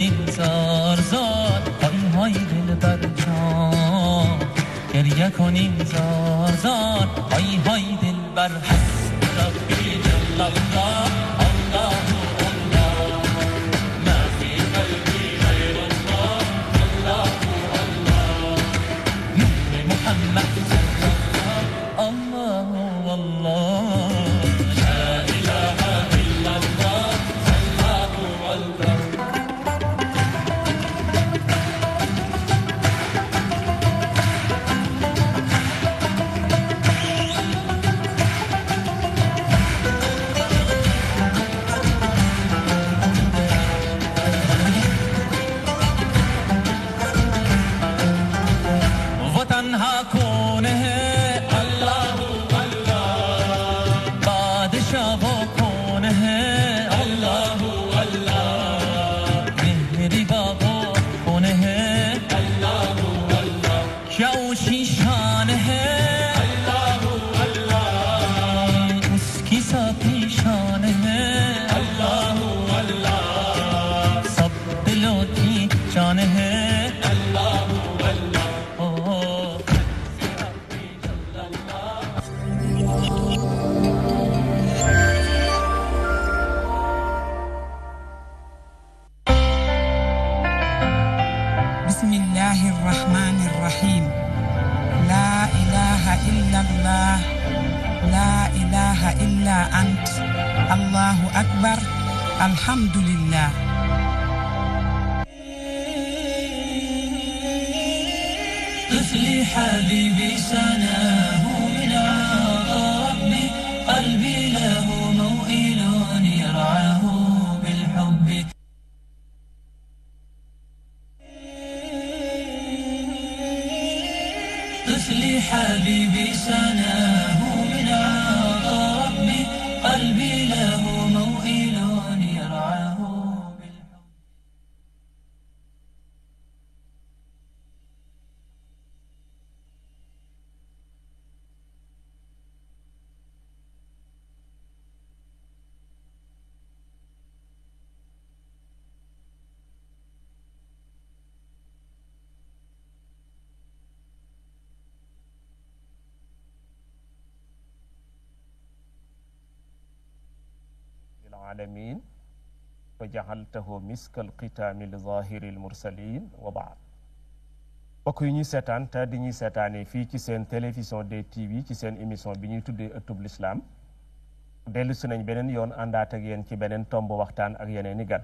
زار زار های دل بر جان گریه کنیم زار زار های دل بر حسب ربی جل الله الله الله ما في قلبي غير الله الله الله نور محمد صلى الله الله الله لا إله إلا الله الله الله الحمد لله طفلي حبيبي سناه من ربي قلبي له موئل يرعاه بالحب طفلي حبيبي سناه من ربي قلبي له موئل يرعاه بالحب العالمين وجعلته مسك الختام لظاهر المرسلين وبعد bokk yi ñuy seetaan te di ñuy seetaanee fii ci seen télévision DTV ci seen émission bi ñuy tuddee ëttub lislaam dellu si nañ beneen yoon àndaat ak yéen ci beneen tomb waxtaan ak yeneen i gan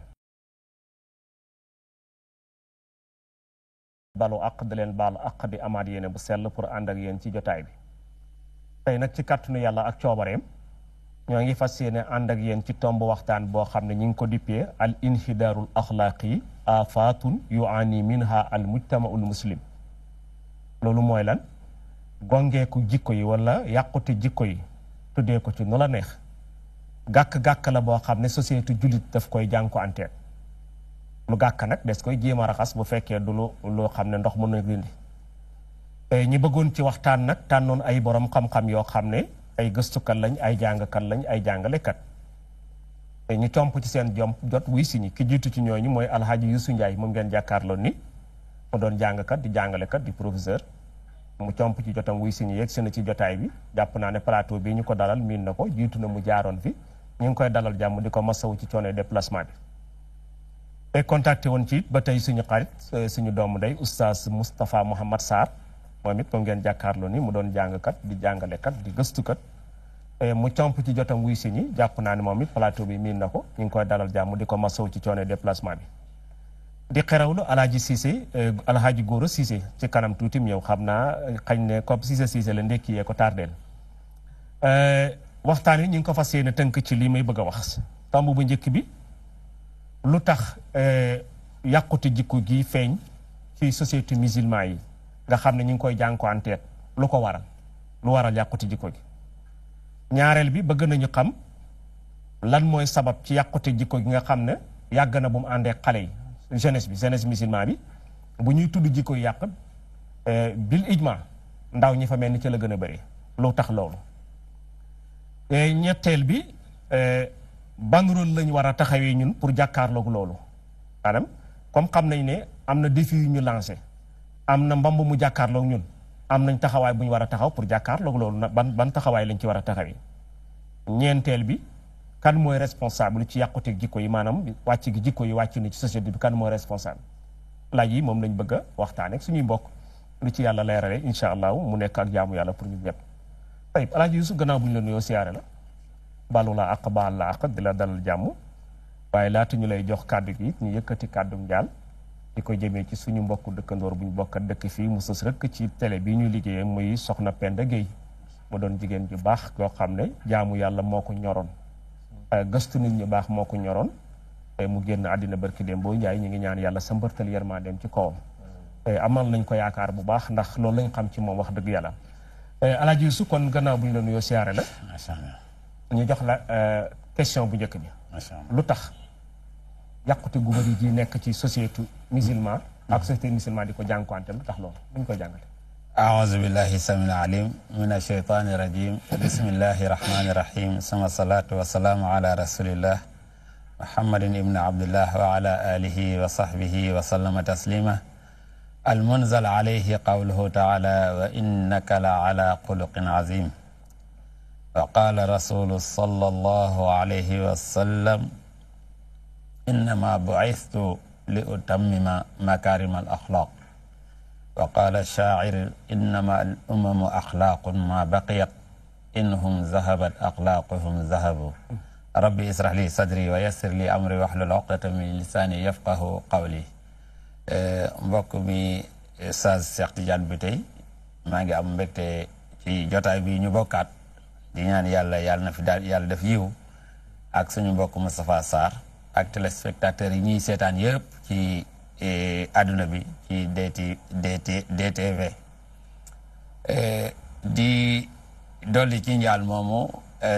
balu aq di leen baalu aq di amaat yéene bu sell pour ànd ak yéen ci jotaay bi tey nag ci kàttanu yàlla ak coobareem ñoo ngi fas yéene ànd ak yéen ci tomb waxtaan boo xam ne ñi ngi ko dippee al inhidaarul axlaaqi afaatun yuani minha al mujtamaul muslim loolu mooy lan gongeeku jikko yi wala yàqute jikko yi tuddee ko ci nu la neex gàkk-gàkk la boo xam ne société jullit daf koy jànko anteet lu gàkk nag des koy jéem a raxas bu fekkee du loo xam ne ndox mën na dindi ñi bëggoon ci waxtaan nag tànnoon ay borom xam-xam yoo xam ne ay gëstukat lañ ay jàngkat lañ ay jàngalekat te ñu comp ci seen jot wuy si ñi ki jiitu ci ñooñu mooy alxaaji Yuusu Njaay moom ngeen jàkkaarloo ni mu doon jàngkat di jàngalekat di professeur mu comp ci jotam wuy si ñi yegg si na ci jotaay bi jàpp naa ne plateau bi ñu ko dalal miin na ko jiitu na mu jaaroon fi ñu ngi koy dalal jàmm di ko masawu ci coono déplacement bi te contacté woon ci ba tey suñu xarit suñu doomu day oustaz Moustapha Mouhamad Sarr moom it moom ngeen jàkkaarloo ni mu doon jàngkat di jàngalekat di gëstukat mu comp ci jotam wuy si ñi jàpp naa ne moom it plateau bi miin na ko ñu ngi koy dalal jàmm di ko masawu ci coono déplacement bi di xerawlu alaaji Cissé alaaji Góora Cissé ci kanam tuuti ñëw xam naa xañ ne comme Cissé la ndekki yee ko tardeel waxtaan wi ñu ngi ko fas yéene tënk ci lii may bëgg a wax tomb bu njëkk bi lu tax yàqute jikko gi feeñ ci société musulman yi nga xam ne ñu ngi koy jànkuwanteet lu ko waral lu waral yàqute jikko gi ñaareel bi bëgg nañu xam lan mooy sabab ci yàqute jikko gi nga xam ne yàgg na bu mu àndee xale yi jeunesse musulman bi bu ñuy tudd jikko yi yàq bil ijma ndaw ñi fa mel ni ci la gën a bëri lu tax loolu ñetteel bi ban rôle lañ war a taxawee ñun pour jàkkaarloog loolu maanaam comme xam nañ ne am na défi yu ñu lancé am na mbamb mu jàkkaarloog ñun am nañ taxawaay bu ñu war a taxaw pour jàkkaarloog loolu na ban taxawaay lañ ci war a taxawee ñeenteel bi kan mooy responsable ci yàquteeg jikko yi maanaam wàcc gi jikko yi wàcc na ci société bi kan mooy responsable laaj yi moom lañ bëgg a waxtaane ak suñuy mbokk lu ci yàlla leerale incha allah mu nekk ak jaamu yàlla pour ñu ñëpp tayib Alaaji Yuusuf gannaaw bu ñu la nuyoo siyaare la balu la àq baal la àq di la dalal jàmm waaye laata ñu lay jox kàddu gi ñu yëkkati kàddum njaal di ko jëmee ci suñu mbokku dëkkandoor bu ñu bokkat dëkk fii mu sës rek ci télé bi ñuy liggéeyee muy soxna Penda Gueye mu doon jigéen ju baax yoo xam ne jaamu yàlla moo ko ñoroon gëstu nit ñu baax moo ko ñoroon mu génn àddina barki dem boo njaay ñu ngi ñaan yàlla sa mbërtal yërmaa dem ci kawam amal nañ ko yaakaar bu baax ndax loolu lañ xam ci moom wax dëgg yàlla Alaaji Yuusuf kon gannaaw bu ñu la nuyoo siyaare la ñu jox la question bu njëkk bi lu tax yàqute gu bëri ji nekk ci société musulman ak société musulman di ko jànkuwante lu tax loolu buñ ko jàngate أعوذ بالله السميع العليم من الشيطان الرجيم بسم الله الرحمن الرحيم ثم الصلاة والسلام على رسول الله محمد بن عبد الله وعلى آله وصحبه وسلم تسليما المنزل عليه قوله تعالى وإنك لعلى خلق عظيم وقال رسول صلى الله عليه وسلم إنما بعثت لأتمم مكارم الأخلاق وقال الشاعر إنما الأمم أخلاق ما بقيت إنهم ذهبت أخلاقهم ذهبوا ربي اسرح لي صدري ويسر لي أمري واحلل عقدة من لساني يفقه قولي mbokk mi Oustaz Cheikh Tidiane bi tey maa ngi am mbégte ci jotaay bi ñu bokkaat di ñaan yàlla na fi daal yàlla def yiw ak suñu mbokk Moustapha Sarr ak téléspectateurs yi ñuy seetaan yëpp ci àdduna bi ci DTV di dolli ci njaal moomu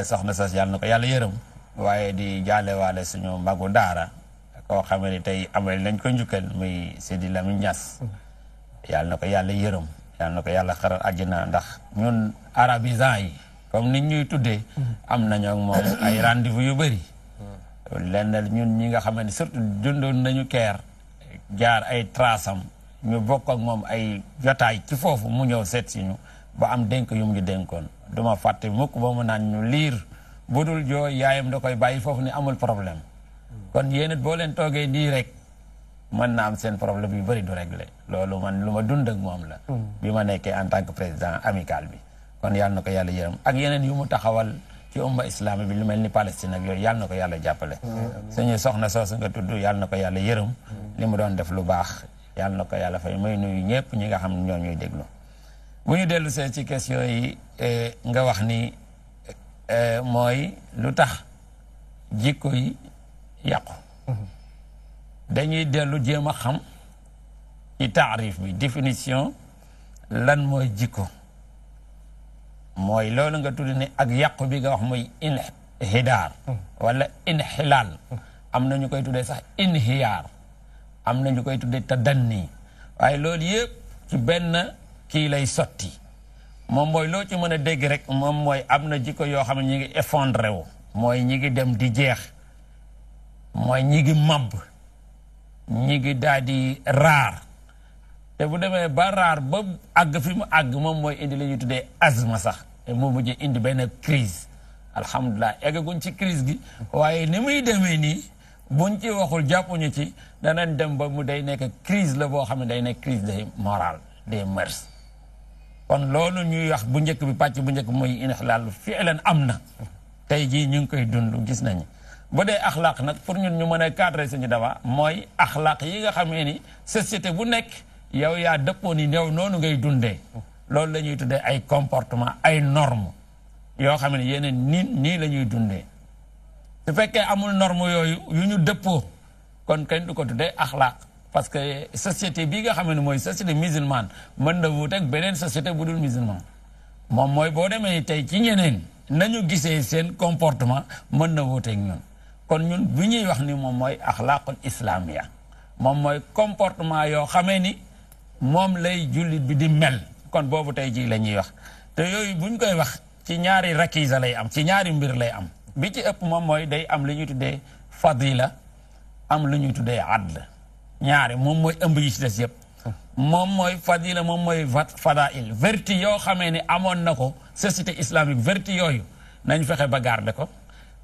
soxna sas yàlla na ko yàlla yërëm waaye di jaalewaale suñu magu daara koo xamee ni tey amal nañ ko njukkal muy Sidi Lamine Niass yàlla na ko yàlla yërëm yàlla na ko yàlla xaral àjjana ndax ñun arabisants yi comme nit ñuy tuddee am nañoo ak moom ay rendez-vous yu bëri lenn ñun ñi nga xam ne surtout dundoon nañu keer jaar ay trasam ñu bokk ak moom ay jotaay ci foofu mu ñëw seet si ñu ba am dénk yu mu ngi dénkoon duma fàtte mukk ba mu naan ñu liir bu dul jooy yaayam da koy bàyyi foofu ni amul problème kon yéen it boo leen toogee nii rek mën na am seen problème yu bëri du réglé loolu man lu ma dund ak moom la bi ma nekkee en tant que président amical bi kon yàlla na ko yàlla yërëm ak yeneen yu mu taxawal ci umma islami bi lu mel ni Palestine ak yooyu yàlla na ko yàlla jàppale suñu soxna soosu nga tudd yàlla na ko yàlla yërëm li mu doon def lu baax yàlla na ko yàlla fay may nuyu ñëpp ñi nga xam ñoo ñuy déglu bu ñu dellu see ci question yi nga wax ni mooy lu tax jikko yi yàqu dañuy dellu jéem a xam ci taarif bi définition lan mooy jikko mooy loolu nga tudd ne ak yàqu bi nga wax mooy inhidaar wala inxilaal am na ñu koy tuddee sax inhiyaar am na ñu koy tuddee tadanni waaye loolu yëpp ci benn kii lay sotti moom mooy loo ci mën a dégg rek moom mooy am na jikko yoo xam ne ñi ngi effondré wu mooy ñi ngi dem di jeex mooy ñi ngi màbb ñi ngi daal di raar te bu demee ba raar ba àgg fi mu àgg moom mooy indi la ñuy tuddee azma sax moo mujjee indi benn crise alhamdulilah eggaguñ ci crise gi waaye ni muy demee nii buñ ci waxul jàppuñu ci danañ dem ba mu day nekk crise la boo xam ne day nekk crise des morales des mœurs kon loolu ñuy wax bu njëkk bi pàcc bu njëkk bi mooy inxlaal fi'lan am na tey jii ñu ngi koy dund gis nañu bu dee axlaaq nag pour ñun ñu mën a cadrer suñu daba mooy axlaaq yi nga xamee ni société bu nekk yow yaa dëppoo ni yow noonu ngay dundee loolu la ñuy tuddee ay comportement ay normes yoo xam ne yeneen nii la ñuy dundee su fekkee amul norme yooyu yu ñu dëppoo kon kenn du ko tuddee axlaaq parce que société bii nga xam ne mooy société musulmane mën na wuuteeg beneen société bu dul musulman moom mooy boo demee tey ci ñeneen nañu gisee seen comportement mën na wuuteeg ñun kon ñun bu ñuy wax ni moom mooy axlaaqul islamiya moom mooy comportement yoo xamee ni moom lay jullit bi di mel kon boobu tey jii la ñuy wax te yooyu buñ koy wax ci ñaari rakiisa lay am ci ñaari mbir lay am bi ci ëpp moom mooy day am lu ñuy tuddee fadila am lu ñuy tuddee adl ñaari moom mooy ëmb yi ci des yëpp moom mooy fadila moom mooy fadail vertu yoo xamee ni amoon na ko société islamique vertu yooyu nañ fexe ba garder ko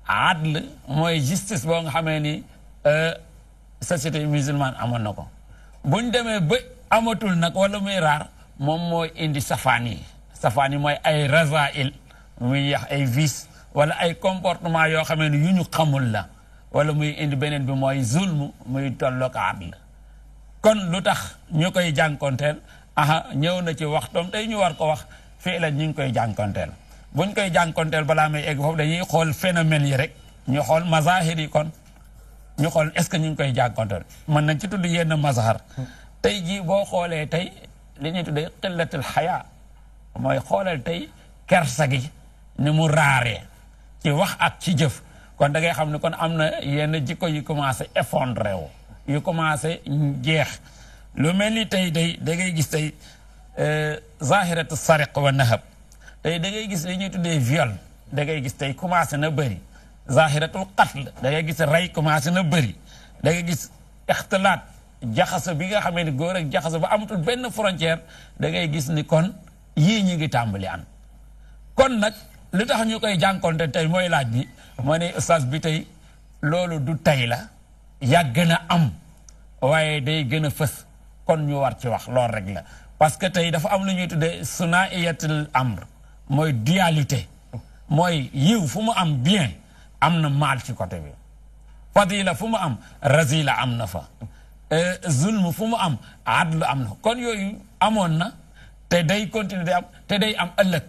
adl mooy justice boo nga xamee ni société musulmane amoon na ko buñ demee ba amatul nag wala muy raar moom mooy indi safaan yi mooy ay razail muy yax ay vice wala ay comportement yoo xamee ni yu ñu xamul la wala muy indi beneen bi mooy zulm muy tolloog adl kon lu tax ñu koy jànkonteel ñëw na ci waxtoom tey ñu war ko wax fii la ñu ngi koy jànkonteel buñ koy jànkonteel balaa may egg foofu dañuy xool phénomène yi rek ñu xool mazahir yi kon ñu xool est-ce que ñu ngi koy jànkonteel mën nañ ci tudd yenn mazhar tey jii boo xoolee tey li ñuy tuddee qillatul xayaa mooy xoolal tey kersa gi ni mu raaree ci wax ak ci jëf kon da ngay xam ne kon am na yenn jikko yu commencé effondré wu yu commencé jeex lu mel ni tey da ngay gis tey zahiratu sariq wa nahab tey da ngay gis li ñuy tuddee viol da ngay gis tey commencé na bëri zahiratul qatl da ngay gis rey commencé na bëri da ngay gis ixtilaat jaxasa bi nga xamee ni góor ak jaxasa ba amatul benn frontière da ngay gis ni kon yii ñi ngi tàmbali an kon nag li tax ñu koy jànkonte tey mooy laaj bi moo ne ustaas bi tey loolu du tey la yàgg na am waaye day gën a fës kon ñu war ci wax loolu rek la parce que tey dafa am lu ñuy tuddee sunaiyatul amr mooy dualité mooy yiw fu mu am bien am na maal ci côté bi fadila fu mu am razila am na fa zulm fu mu am adlu am na kon yooyu amoon na te day continuer day am te day am ëllëg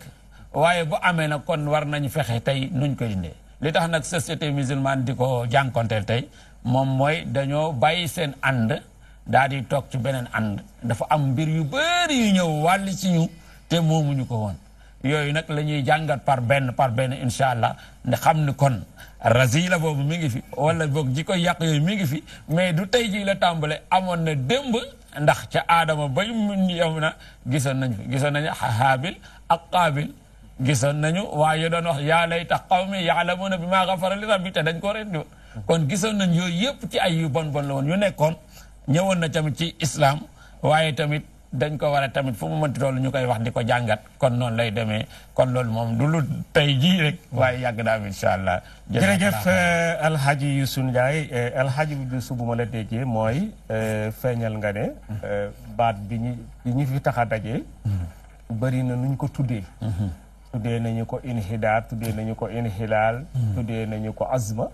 waaye bu amee nag kon war nañu fexe tey nuñ koy dindee li tax nag société musulmane di ko jànkonteel tey moom mooy dañoo bàyyi seen ànd daal di toog ci beneen ànd dafa am mbir yu bëri yu ñëw wàll ci ñu te moomuñu ko woon yooyu nag la ñuy jàngat par benn incha allah ne xam ni kon razila boobu mi ngi fi wala boog ji koy yàq yooyu mi ngi fi mais du tey jii la tàmbale amoon na démb ndax ca aadama bay mun yow na gisoon nañu Haabil ak Qaabil gisoon nañu waaye doon wax yaa layta qawmi ya'lamuuna bimaa ghafara li rabbi te dañ ko rendi woon kon gisoon nañ yooyu yëpp ci ay yu bon la woon yu nekkoon ñëwoon na tamit ci islam waaye tamit dañ ko war a tamit fu mu mënti toll ñu koy wax di ko jàngat kon noonu lay demee kon loolu moom du lu tey jii rek waaye yàgg naa am incha allah. jërëjëf Alhaji Youssou Ndiaye Alhaji Youssou bu ma la déggee mooy feeñal nga ne baat bi ñu fi tax a daje bëri na nuñ ko tuddee. tuddee nañu ko inhidaar tuddee nañu ko inhilaal tuddee nañu ko azma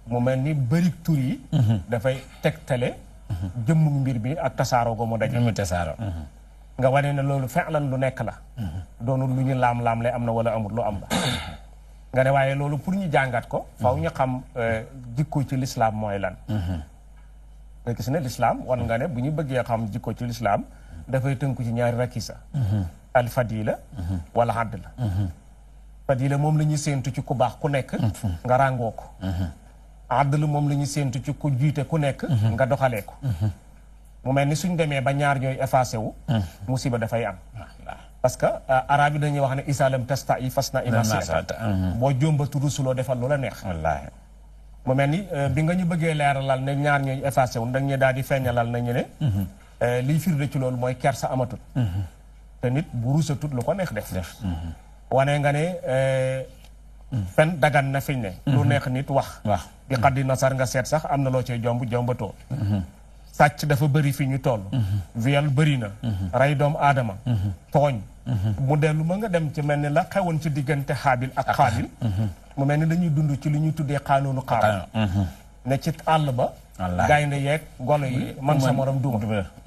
mu mel ni bëri tur yi dafay tegtale jëmmu mbir bi ak tasaaroo go mu daje mu tasaaroo nga wane ne loolu fa'lan lu nekk la doonul lu ñu laam-laam lay am na wala amul lu am la nga ne waaye loolu pour ñu jàngat ko faw ñu xam jikko ci lislaam mooy lan nga gis ne lislaam wan nga ne bu ñu bëggee xam jikko ci lislaam dafay tënku ci ñaari rakisa al fadila wala hadd la fadila moom la ñuy séentu ci ku baax ku nekk nga ràngoo ko hadd la moom la ñuy séentu ci ku jiite ku nekk nga doxalee ko mu mel ni suñ demee ba ñaar ñooy effacé wu musiba dafay am parce que arab yi dañuy wax ne isalam tasta yi fas na imasilata boo jómbatu rusuloo defal lu la neex wallaahi mu mel ni bi nga ñu bëggee leeralal ne ñaar ñooy effacé wu dañ ñu daal di feeñalal nañu ne liy firnde ci loolu mooy kersa amatul te nit bu rusatut lu ko neex def wane nga ne fen dagan na fiñ ne lu neex nit wax di xaddi nasar nga seet sax am na loo cay jombatoo sàcc dafa bëri fi ñu toll viol bëri na rey doomu aadama tooñ mu dellu ma nga dem ci mel ni la xewoon ci diggante xaabil ak xaabil mu mel ni dañuy dund ci li ñuy tuddee xaanoonu xaabil ne ci àll ba gaynde yeeg golo yi man sa morom duma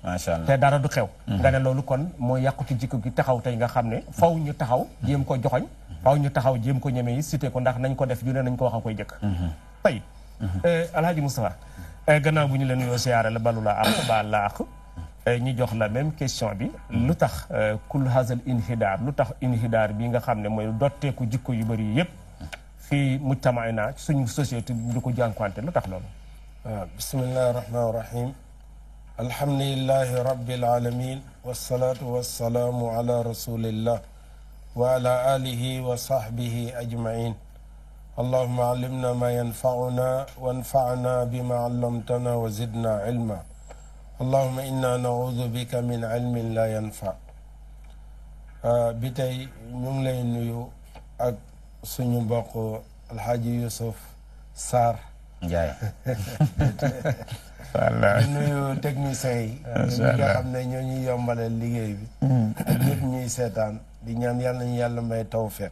macha allah te dara du xew nga ne loolu kon moo yàqu ci jikko gi taxaw tey nga xam ne faw ñu taxaw jéem ko joxoñ faw ñu taxaw jéem ko ñeme yi cité ko ndax nañ ko def ju ne nañ ko wax a koy jëkk tey Alhaji Moustapha gannaaw bu ñu leen nuyoo siyaare la balu la àq baal la àq ñu jox la même question bi lu tax kul hazal inhidaar lu tax inhidaar bi nga xam ne mooy dotteeku jikko yu bëri yëpp fii mujtamaina suñu société du ko jànkuwante lu tax loolu bismillahi rahmaani rahim alhamdulillahi rabbil alamin wassalatu wassalaamu ala rasulillah wa ala alihi wa sahbihi ajmain allahumma allimna ma yanfa'una wanfa'na bima 'allamtana wa zidna ilma allahuma inna naudu bika min ilmin la yanfa. bi tey ñu ngi lay nuyu ak suñu mbokk alxaaji Youssouf Sarr Ndiaye. di nuyu techniciens yi ñi nga xam ne ñoo ñuy yombalal liggéey bi ak ñëpp ñuy seetaan di ñaan yàlla nañu yàlla may tawfiq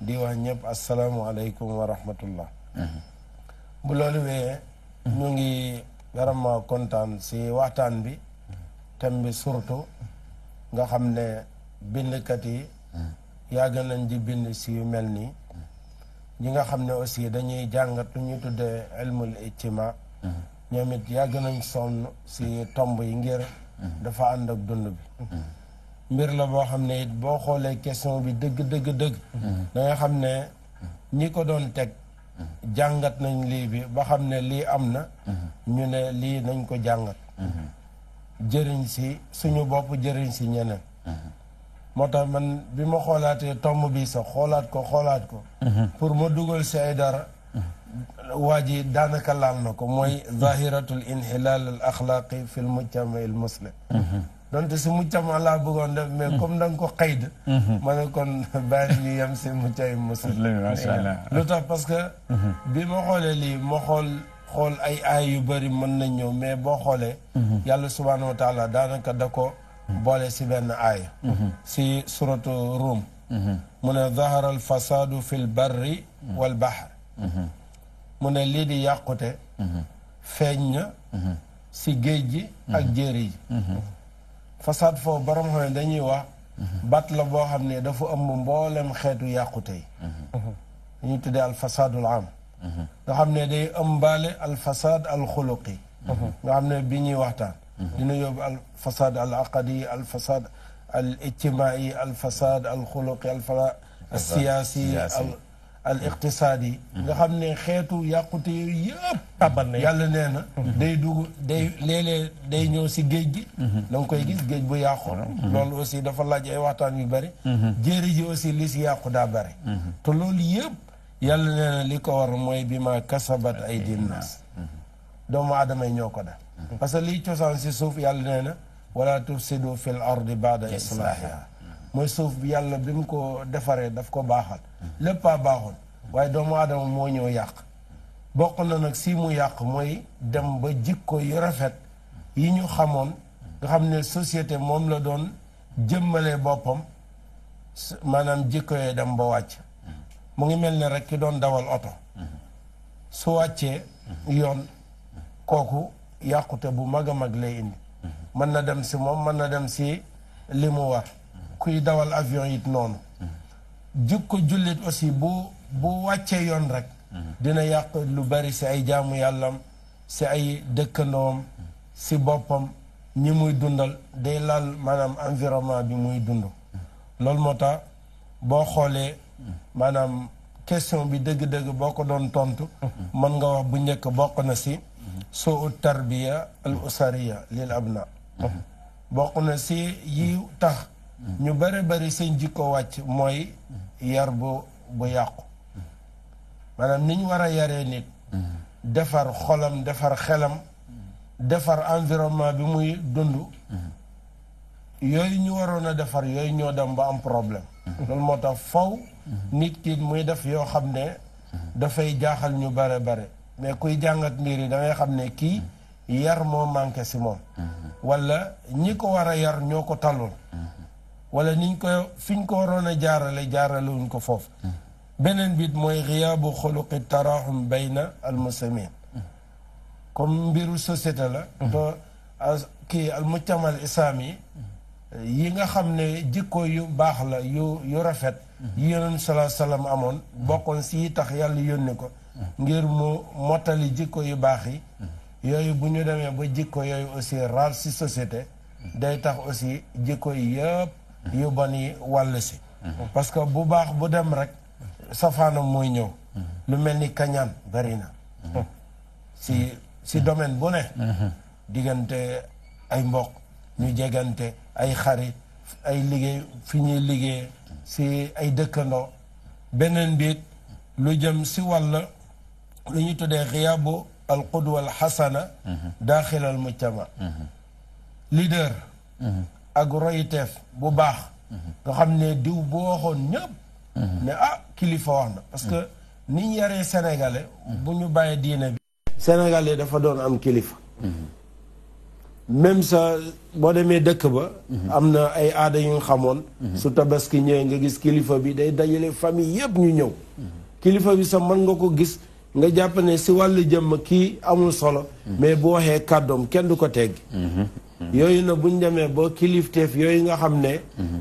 di wax ñëpp asalaamualeykum wa rahmatullah. bu loolu wee ñu ngi vraiment kontaan si waxtaan bi thème bi surtout nga xam ne bindkat yi yàgg nañ di bind si yu mel nii ñi nga xam ne aussi dañuy jàngat lu ñu tuddee ilmul ijtima ñoom it yàgg nañ sonn si tomb yi ngir dafa ànd ak dund bi mbir la boo xam ne it boo xoolee question bi dëgg da nga xam ne ñi ko doon teg jàngat nañ lii bi ba xam ne lii am na ñu ne lii nañ ko jàngat jëriñ si suñu bopp jëriñ si ñeneen moo tax man bi ma xoolaatee tomb bi sax xoolaat ko pour ma dugal si ay dara waa ji daanaka laal na ko mooy zahiratul inhilal al axlaaqi fi l mujtama il muslim donte si mujtama laa bëggoon def mais comme da nga ko xayd ma ne kon bàyyi ñu yem si mujtama muslim macha allah lu tax parce que bi ma xoolee lii ma xool ay aay yu bëri mën nañ ñëw mais boo xoolee yàlla subhanahu wa taala daanaka da ko boole si benn aaya si suratu Rum mu ne zahara al fasadu fi l barri wal bahr mu ne lii di yàqute feeñ na si géej gi ak jéeri ji façade foofu borom xam ne dañuy wax bat la boo xam ne dafa ëmb mboolem xeetu yàqute yi dañuy tuddee al fasadul am nga xam ne day ëmbaale al fasad al xuluqi nga xam ne bi ñuy waxtaan dina yóbbu al fasad al aqadi al fasad al ijtimaai al fasad al xuluqi al fasad al siyaasi al iqtisaadi nga xam ne xeetu yàqute yooyu yëpp tabal na yàlla nee na day dugg day léeg-léeg day ñëw si géej gi da nga koy gis géej bu yàqu loolu aussi dafa laaj ay waxtaan yu bëri jéeri ji aussi li si yàqu daa bëri te loolu yëpp yàlla nee na li ko war mooy bi ma kasabat ay dinnaas doomu aadama yi ñoo ko def parce que liy cosaan si suuf yàlla nee na wala tufsidu fil ardi baada islaahiha mooy suuf bi yàlla bi mu ko defaree daf ko baaxal lépp a baaxoon waaye doomu aadama moo ñëw yàq bokk na nag si mu yàq mooy dem ba jikko yu rafet yi ñu xamoon nga xam ne société moom la doon jëmmalee boppam maanaam jikko yooyu dem ba wàcc mu ngi mel ne rek ki doon dawal oto su wàccee yoon kooku yàqute bu mag a mag lay indi mën na dem si moom mën na dem si li mu war kuy dawal avion it noonu jikko jullit aussi bu wàccee yoon rek dina yàq lu bari si ay jaamu yàllam si ay dëkkandoom si boppam ñi muy dundal day laal maanaam environnement bi muy dund loolu moo tax boo xoolee maanaam question bi dëgg-dëgg boo ko doon tontu mën nga wax bu njëkk bokk na si soo tarbiya al usariya lil abna bokk na si yi tax ñu bari seen jikko wàcc mooy yar bu yàqu maanaam ni ñu war a yaree nit defar xolam defar xelam defar environnement bi muy dund yooyu ñu waroon a defar yooyu ñoo dem ba am problème loolu moo tax faw nit ki muy def yoo xam ne dafay jaaxal ñu bare mais kuy jàngat mbir yi da ngay xam ne kii yar moo manqué si moom wala ñi ko war a yar ñoo ko talul wala fiñ ko waroon a jaarale wuñ ko foofu beneen bit mooy xiyaabu xuluqi tarahum bayna al muslimin comme mbiru société la to kii al mujtama al islami yi nga xam ne jikko yu baax la yu rafet yi yonent sallallahu alayhi wasallam amoon bokkoon si tax yàlla yónni ko ngir mu mottali jikko yu baax yi yooyu bu ñu demee ba jikko yooyu aussi raar si société day tax aussi jikko yi yëpp yu bon yi wàll si parce que bu baax bu dem rek safaanam mooy ñëw lu mel ni kañaan bari na si domaine bu ne diggante ay mbokk ñu jegante ay xarit ay liggéey fi ñuy liggéey si ay dëkkandoo beneen biit lu jëm si wàll lu ñu tuddee xiyaabu al qudwa al xasana daaxil al mujtama leader ak royteef bu baax nga xam ne diw bu waxoon ñëpp ne kilifa wax na parce que ni ñu yaree sénégalais bu ñu bàyyee diine bi sénégalais dafa doon am kilifa même sa boo demee dëkk ba am na ay aada yu nga xamoon su tabaski ñëwee nga gis kilifa bi day dajale famille yëpp ñu ñëw kilifa bi sax mën nga ko gis nga jàpp ne si wàllu jëmm kii amul solo mais bu waxee kàddoom kenn du ko teggi yooyu na buñ demee ba kilifteef yooyu nga xam ne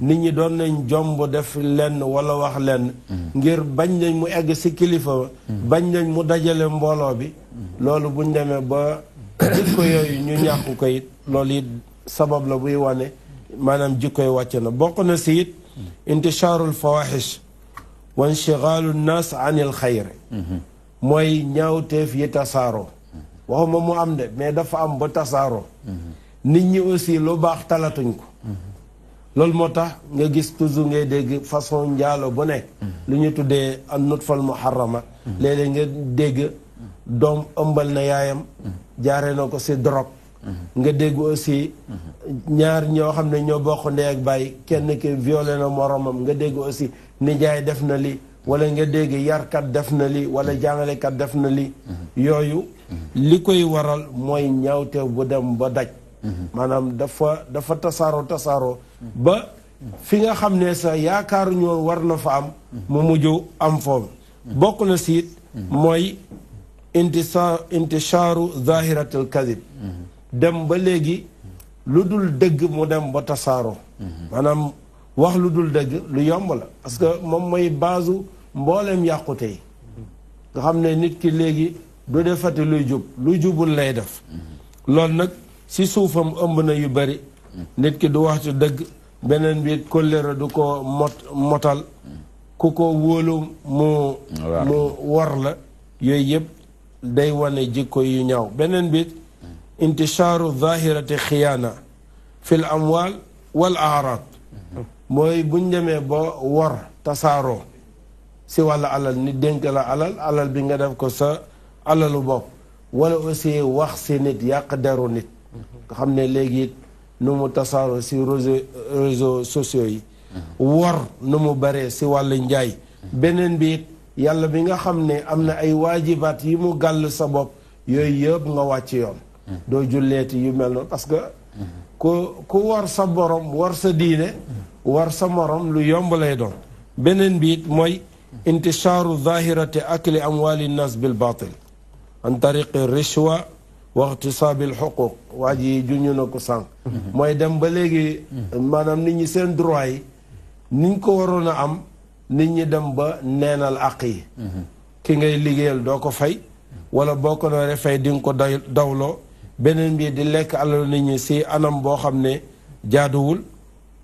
nit ñi doon nañ jomb def lenn wala wax lenn ngir bañ nañ mu egg si kilifa ba bañ nañ mu dajale mbooloo bi loolu buñ demee ba jikko yooyu ñu ñàkk ko it loolu it sabab la buy wane maanaam jikko yi wàcc na bokk na si it intishaarul fawaxish wa inchigaalu nnaas anil xayri mooy ñaawteef yi tasaaroo waxuma mu am de mais dafa am ba tasaaroo nit ñi aussi lu baax talatuñ ko loolu moo tax nga gis toujours ngay dégg façon njaalo bu nekk lu ñu tuddee an nutfal muharrama léeg-léeg nga dégg doom ëmbal na yaayam jaare na ko si drogue nga dégg aussi ñaar ñoo xam ne ñoo bokk ndey ak baay kenn ki violé na moromam nga dégg aussi nijaay def na li wala nga dégg yarkat def na li wala jàngalekat def na li yooyu li koy waral mooy ñaawteew bu dem ba daj maanaam dafa tasaaroo ba fi nga xam ne sa yaakaaru ñoo war na fa am mu mujj am foofu bokk na siit mooy intishaaru zahiratul kadib dem ba léegi lu dul dëgg mu dem ba tasaaroo maanaam wax lu dul dëgg lu yomb la parce que moom mooy baasu mbooleem yàqute yi nga xam ne nit ki léegi du defati luy jub lu jubul lay def loolu nag si suufam ëmb na yu bari nit ki du wax ci dëgg beneen bi kóllëre du ko motal ku ko wóolu mu war la yooyu yëpp day wane jikko yu ñaaw beneen bi intishaaru zahirati xiyaana fil amwal wal aarad mooy buñ demee ba war tasaaroo si wàllu alal nit dénk la alal bi nga def ko sa alalu bopp wala aussi wax si nit yàq deru nit nga xam ne léegi nu mu tasaaroo si réseaux sociaux yi war nu mu baree si wàllu njaay beneen bi yàlla bi nga xam ne am na ay waajibaat yi mu gàll sa bopp yooyu yëpp nga wàcc yoon doo julleeti yu mel noonu parce que ku war sa borom war sa diine war sa morom lu yomb lay doon beneen bi mooy intishaaru zahirati akli amwali nnas bil batil an tariqi rishwa wa ixtisaabil xuquq waa ji juñu na ko sànq mooy dem ba léegi maanaam nit ñi seen droit yi niñ ko waroon a am nit ñi dem ba neenal àq yi ki ngay liggéeyal doo ko fay wala boo ko nooree fay di nga ko dawloo beneen bi di lekk alal nit ñi si anam boo xam ne jaaduwul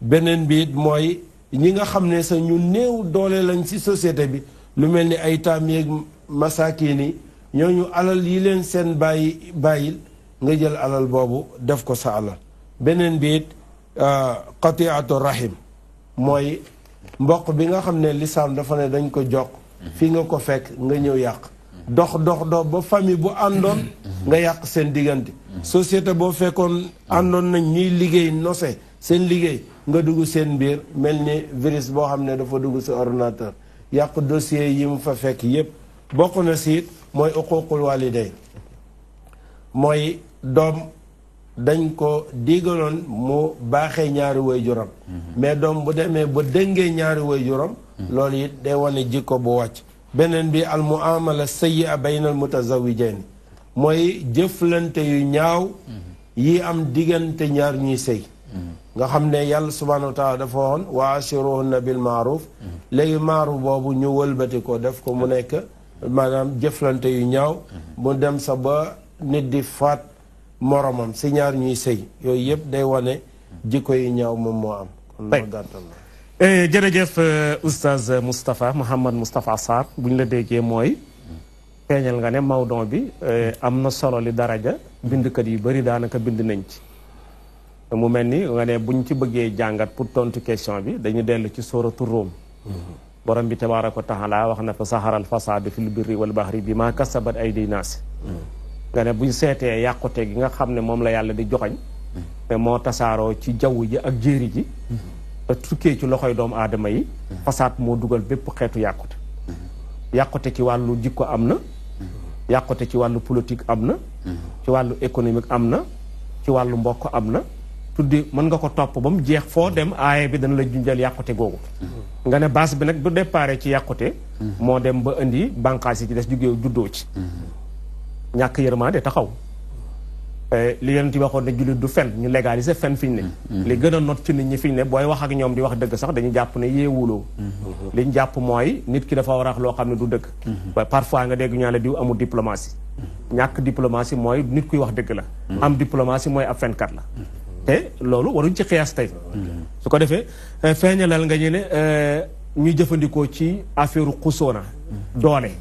beneen bi mooy ñi nga xam ne sax ñu néew doole lañ si société bi lu mel ni ay taam yeeg masaakiin yi ñooñu alal yi leen seen bàyyil nga jël alal boobu def ko sa alal beneen bi it qatiatu rahim mooy mboq bi nga xam ne lislaam dafa ne dañ ko jokk fii nga ko fekk nga ñëw yàq dox ba famille bu àndoon nga yàq seen diggante société boo fekkoon àndoon nañ ñuy liggéey nose seen liggéey nga dugg seen biir mel ni virus boo xam ne dafa dugg si ordinateur yàq dossier yi mu fa fekk yépp bokk na si it mooy uquuqul walidayn mooy doom dañ ko digaloon mu baaxee ñaari waajuram mais doom bu demee ba dëngee ñaari waajuram loolu it day wane jikko bu wàcc beneen bi al muamala sayyi'a bayna al mutazawijayn mooy jëflante yu ñaaw yi am diggante ñaar ñuy sëy nga xam ne yàlla subhanahu wa taala dafa woon wa ashiruhunna bil maaruf léegi maaruf boobu ñu wëlbati ko def ko mu nekk maanaam jëflante yu ñaaw mu dem sa ba nit di faat moromam si ñaar ñuy sëy yooyu yëpp day wane jikko yu ñaaw moom moo am kon ma gàttal la jërëjëf oustaz Moustapha Mouhamed Moustapha Sarr bu ñu la déggee mooy feeñal nga ne mawdon bi am na solo li daraja bindkat yu bëri daanaka bind nañ ci mu mel ni nga ne buñ ci bëggee jàngat pour tontu question bi dañu dellu ci sooratu Rum borom bi tabaaraka wa taala wax na fa saharal fasaadu fil birri wal bahri bi ma kasabat aydi naas nga ne buñ seetee yàqute gi nga xam ne moom la yàlla di joxañ te moo tasaaroo ci jaww ji ak jéeri ji te tukkee ci loxoy doomu aadama yi fasaad moo dugal bépp xeetu yàqute yàqute ci wàllu jikko am na yàqute ci wàllu politique am na ci wàllu économique am na ci wàllu mbokk am na tuddi mën nga ko topp ba mu jeex foo dem aaye bi dana la junjal yàqute googu nga ne base bi nag bu déparé ci yàqute moo dem ba indi bànqaas yi ci des jugee juddoo ci ñàkk yërmande taxaw li yonent bi waxoon ne jullit du fen ñu légaliser fen fi ñu ne li gën a not ci nit ñi fi ñu ne booy wax ak ñoom di wax dëgg sax dañu jàpp ne yeewuloo liñ jàpp mooy nit ki dafa war a wax loo xam ne du dëgg waaye parfois nga dégg ñaa la diw amul diplomatie ñàkk diplomatie mooy nit kuy wax dëgg la am diplomatie mooy ab fenkat la te loolu waruñ ci xiyaas tey su ko defee feeñalal nga ñu ne ñuy jëfandikoo ci affaire xusoona doole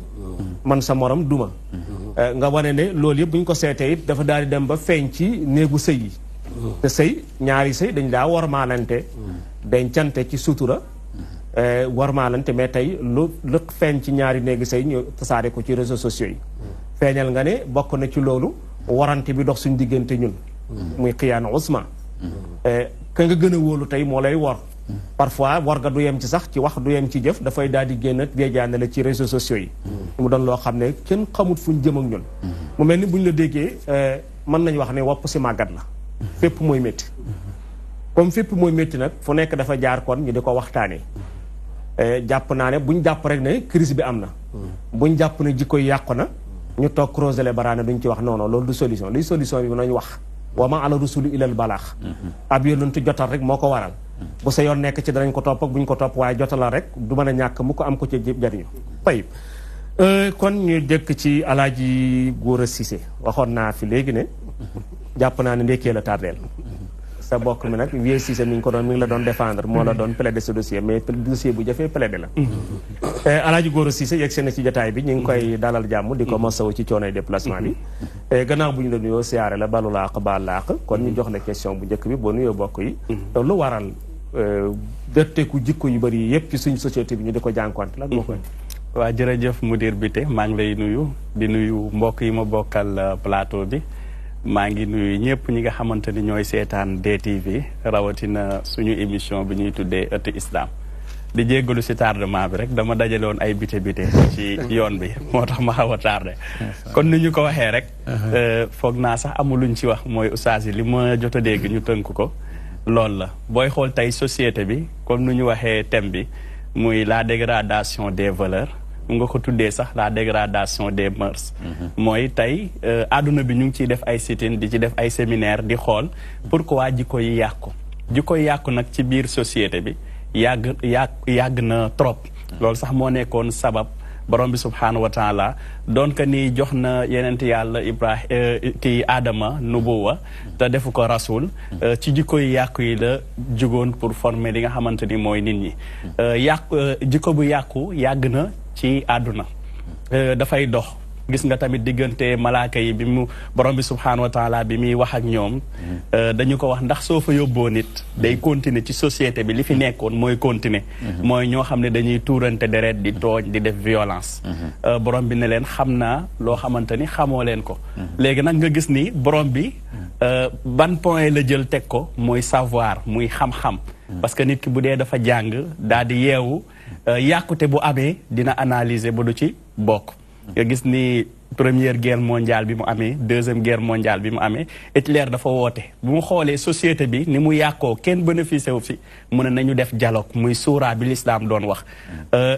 man sa morom duma nga wane ne loolu yëpp bu ñu ko seetee it dafa daal di dem ba feeñ ci néegu sëy yi te sëy ñaari sëy dañ daa warmaalante dencante ci sutura warmaalante mais tey lu feeñ ci ñaari néegi sëy ñu tasaare ko ci réseaux sociaux yi feeñal nga ne bokk na ci loolu warante bi dox suñ diggante ñun muy xiyaana usma ka nga gën a wóolu tey moo lay wor parfois war ga du yem ci sax ci wax du yem ci jëf dafay daal di génn géejaane la ci réseaux sociaux yi mu doon loo xam ne kenn xamut fuñ jëm ak ñun mu mel ni buñ la déggee mën nañu wax ne wopp si màggat la fépp mooy métti comme fépp mooy métti nag fu nekk dafa jaar kon ñu di ko waxtaanee jàpp naa ne buñ jàpp rek ne crise bi am na buñ jàpp ne jikko yi yàqu na ñu toog creuser les bras duñ ci wax non non loolu du solution liy solution bi nañ wax wa ma ala rusuli ilal balaax ab yonentu jotal rek moo ko waral bu sa yoon nekk ci danañ ko topp ak buñ ko topp waaye jotalal rek du mën a ñàkk mu ko am ko ci jariñu tayib kon ñu jëkk ci alaaji Gora Cissé waxoon naa fi léegi ne jàpp naa ne ndekkee la tardeel sa bokk mi nag Vieux Cissé mi ngi la doon défendre moo la doon plaider ce dossier mais dossier bu jafee plaider la alaaji Gora Cissé yegg seen ci jotaay bi ñu ngi koy dalal jàmm di ko masawu ci coonoy déplacement bi gannaaw bu ñu la nuyoo siyaare la balu laaq baal laaq kon ñu jox la question bu njëkk bi boo nuyoo bokk yi lu waral dërteeku jikko yu bëri yëpp ci suñ société bi ñu di ko jànkuwante la moo koy waa jërëjëf Mudir Bité maa ngi lay nuyu di nuyu mbokk yi ma bokkal plateau bi maa ngi nuyu ñëpp ñi nga xamante ni ñooy seetaan DTV rawatina suñu émission bi ñuy tuddee ëtt islam di jéggalu si tardement bi rek dama dajaloon ay bité ci yoon bi moo tax ma xaw a tardé kon ni ñu ko waxee rek foog naa sax amuluñ ci wax mooy oustaz yi li ma jot a dégg ñu tënk ko loolu la booy xool tey société bi comme nu ñu waxee thème bi muy la dégradation des valeurs mu nga ko tuddee sax la dégradation des mœurs mooy tey àdduna bi ñu ngi ciy def ay sit-in di ci def ay séminaire di xool pourquoi jikko yi yàqu nag ci biir société bi yàgg na trop loolu sax moo nekkoon sabab borom bi subhaanahu wa taala doon ka ni jox na yenent yàlla kii Adama nubuwa te defu ko rasul ci jikko yi yàqu yi la jugoon pour former li nga xamante ni mooy nit ñi jikko bu yàgg na ci àdduna dafay dox gis nga tamit diggante malaaka yi bi mu borom bi subhaanahu wa taala bi muy wax ak ñoom dañu ko wax ndax soo fa yóbboo nit day continuer ci société bi li fi nekkoon mooy continuer mooy ñoo xam ne dañuy tuurante deret di tooñ di def violence borom bi ne leen xam naa loo xamante ni xamoo leen ko léegi nag nga gis ni borom bi ban point la jël teg ko mooy savoir muy xam-xam parce que nit ki bu dee dafa jàng daal di yeewu yàqute bu amee dina analyser ba du ci bokk nga gis ni première guerre mondiale bi mu amee deuxième guerre mondiale bi mu amee Hitler dafa woote bu mu xoolee société bi ni mu yàqoo kenn bénéficié wu fi mu ne nañu def dialogue muy suuraa bi l'islam doon wax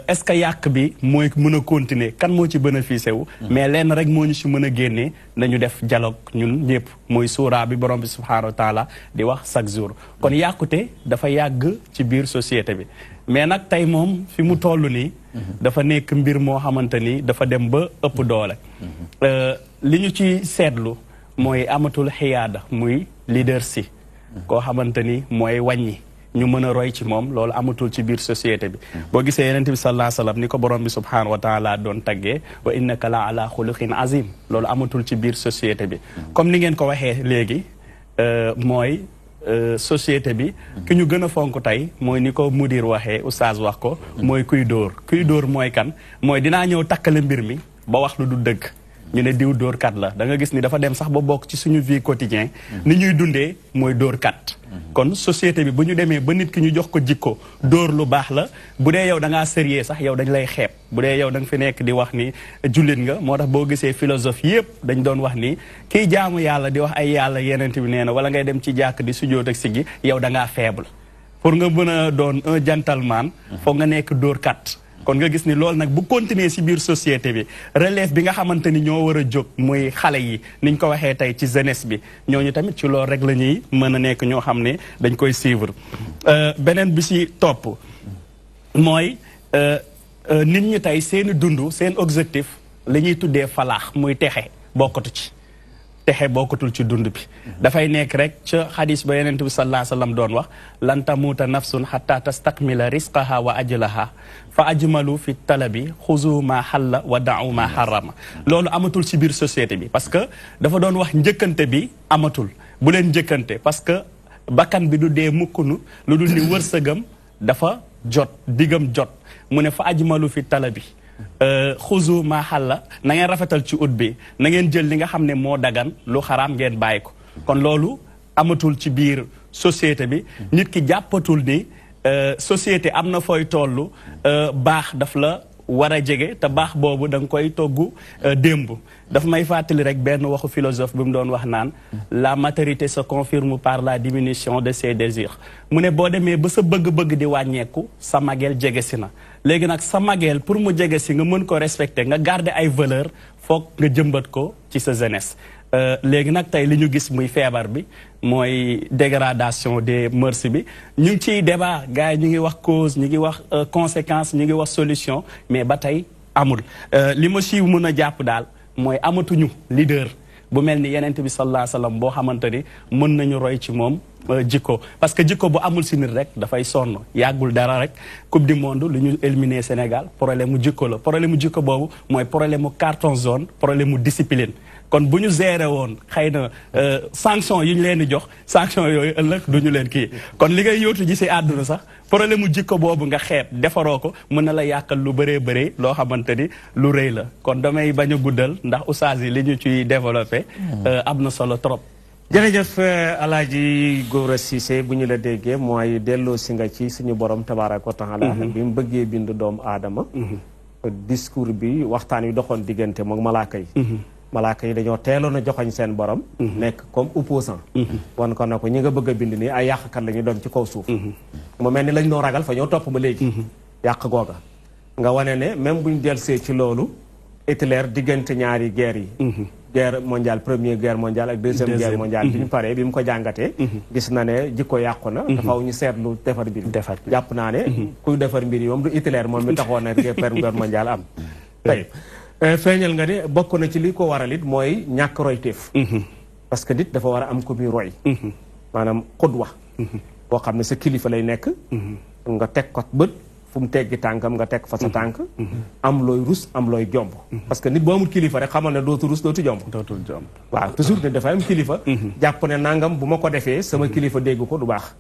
est-ce que yàq bi mooy mën a continuer kan moo ci bénéficié wu mais lenn rek moo ñu si mën a génnee nañu def dialogue ñun ñëpp muy suuraa bi borom bi subhaanahu wa taala di wax chaque jour kon yàqute dafa yàgg ci biir société bi mais nag tey moom fi mu toll nii dafa nekk mbir moo xamante ni dafa dem ba ëpp doole li ñu ci seetlu mooy amatul xiyaada muy leadership koo xamante ni mooy wàññi ñu mën a roy ci moom loolu amatul ci biir société bi boo gisee yenente bi sallallahu alayhi wa sallam ni ko borom bi subhaanahu wa taala doon taggee wa innaka la ala xuluqin azim loolu amatul ci biir société bi comme ni ngeen ko waxee léegi mooy société bi ki ñu gën a fonk tey mooy ni ko mudir waxee oustaz wax ko mooy kuy dóor mooy kan mooy dinaa ñëw takkale mbir mi ba wax lu du dëgg ñu ne diw dóorkat la da nga gis ni dafa dem sax ba bokk ci suñu vie quotidien ni ñuy dundee mooy dóorkat kon société bi bu ñu demee ba nit ki ñu jox ko jikko dóor lu baax la bu dee yow da ngaa sérieux sax yow dañ lay xeeb bu dee yow da nga fi nekk di wax ni jullit nga moo tax boo gisee philosophe yëpp dañ doon wax ni kiy jaamu yàlla di wax ay yàlla yeneen bi nee na wala ngay dem ci jàkk di sujjóot ak siggi yow da ngaa faible pour nga mën a doon un gentleman foog nga nekk dóorkat kon nga gis ni loolu nag bu continuer ci biir société bi relève bi nga xamante ni ñoo war a jóg muy xale yi niñ ko waxee tey ci jeunesse bi ñooñu tamit ci loolu rek la ñuy mën a nekk ñoo xam ne dañ koy suivre beneen bi ci topp mooy nit ñi tey seeni dund seen objectif li ñuy tuddee falaax muy texe bokkatu ci texe bokkatul ci dund bi dafay nekk rek ca xadis ba yonent bi sallallahu alayhi wa sallam doon wax lan tamuuta nafsun xatta tastakmila risqaha wa ajlaha fa ajmalu fi talabi xuzu ma xalla wa da'u ma xarama loolu amatul ci biir société bi parce que dafa doon wax njëkkante bi amatul bu leen njëkkante parce que bakkan bi du dee mukkunu lu dul ni wërsëgam dafa jot digam jot mu ne fa ajmalu fi talabi xuzu ma xalla na ngeen rafetal ci ut bi na ngeen jël li nga xam ne moo dagan lu xaraam ngeen bàyyi ko kon loolu amatul ci biir société bi nit ki jàppatul ni société am na fooy toll baax daf la war a jege te baax boobu da nga koy togg démb daf may fàttali rek benn waxu philosophe bi mu doon wax naan la maturité se confirme par la diminution de ses désirs mu ne boo demee ba sa bëgg-bëgg di wàññeeku sa mageel jege si na léegi nag sa mageel pour mu jege si nga mën ko respecter nga garder ay valeur foog nga jëmbat ko ci sa jeunesse léegi nag tey li ñu gis muy feebar bi mooy dégradation des mœurs bi ñu ngi ciy débat gars yi ñu ngi wax cause ñu ngi wax conséquence ñu ngi wax solution mais ba tey amul li ma siiw mën a jàpp daal mooy amatuñu leader bu mel ni yenent bi sallallahu alayhi wa sallam boo xamante ni mën nañu roy ci moom jikko parce que jikko bu amul si nit rek dafay sonn yàggul dara rek coupe du monde lu ñu éliminé Sénégal problème mu jikko la problème mu jikko boobu mooy problème mu carton jaune problème mu discipline kon bu ñu géré woon xëy na sanction yi ñu leen di jox sanction yooyu ëllëg du ñu leen kii kon li ngay yóotu ji si àdduna sax problème mu jikko boobu nga xeeb defaroo ko mën na la yàqal lu bëree bëri loo xamante ni lu rëy la kon damay bañ a guddal ndax oustaz yi li ñu ciy développé am na solo trop. jërëjëf Alaaji Gora Cissé bu ñu la déggee mooy delloo si nga ci suñu borom tabaaraka wa taala bi mu bëggee bind doomu aadama discours bi waxtaan wi doxoon diggante moom malaaka yi malaaka yi dañoo teeloon a joxoñ seen borom nekk comme opposant wan ko na ko ñi nga bëgg a bind nii ay yàqkat la ñu doon ci kaw suuf mu mel ni lañ doon ragal fa ñoo topp ba léegi yàq googa nga wane ne même buñ delsee ci loolu Hitler diggante ñaari guerre yi guerre mondiale première guerre mondiale ak deuxième guerre mondiale bi ñu paree bi mu ko jàngatee gis na ne jikko yàqu na dafaw ñu seetlu defar mbir jàpp naa ne kuy defar mbir yi moom du Hitler moom mi taxoon na première guerre mondiale am tey feeñal nga ne bokk na ci li ko waral it mooy ñàkk royteef parce que nit dafa war a am ko muy roy maanaam xudwa boo xam ne sa kilifa lay nekk nga teg ko bët fu mu teggi tànkam nga teg fa sa tànk am looy rus am looy jomb parce que nit boo amul kilifa rek xamal ne dootu rus dootu jomb waaw toujours ne dafa am kilifa jàpp ne nangam bu ma ko defee sama kilifa dégg ko du baax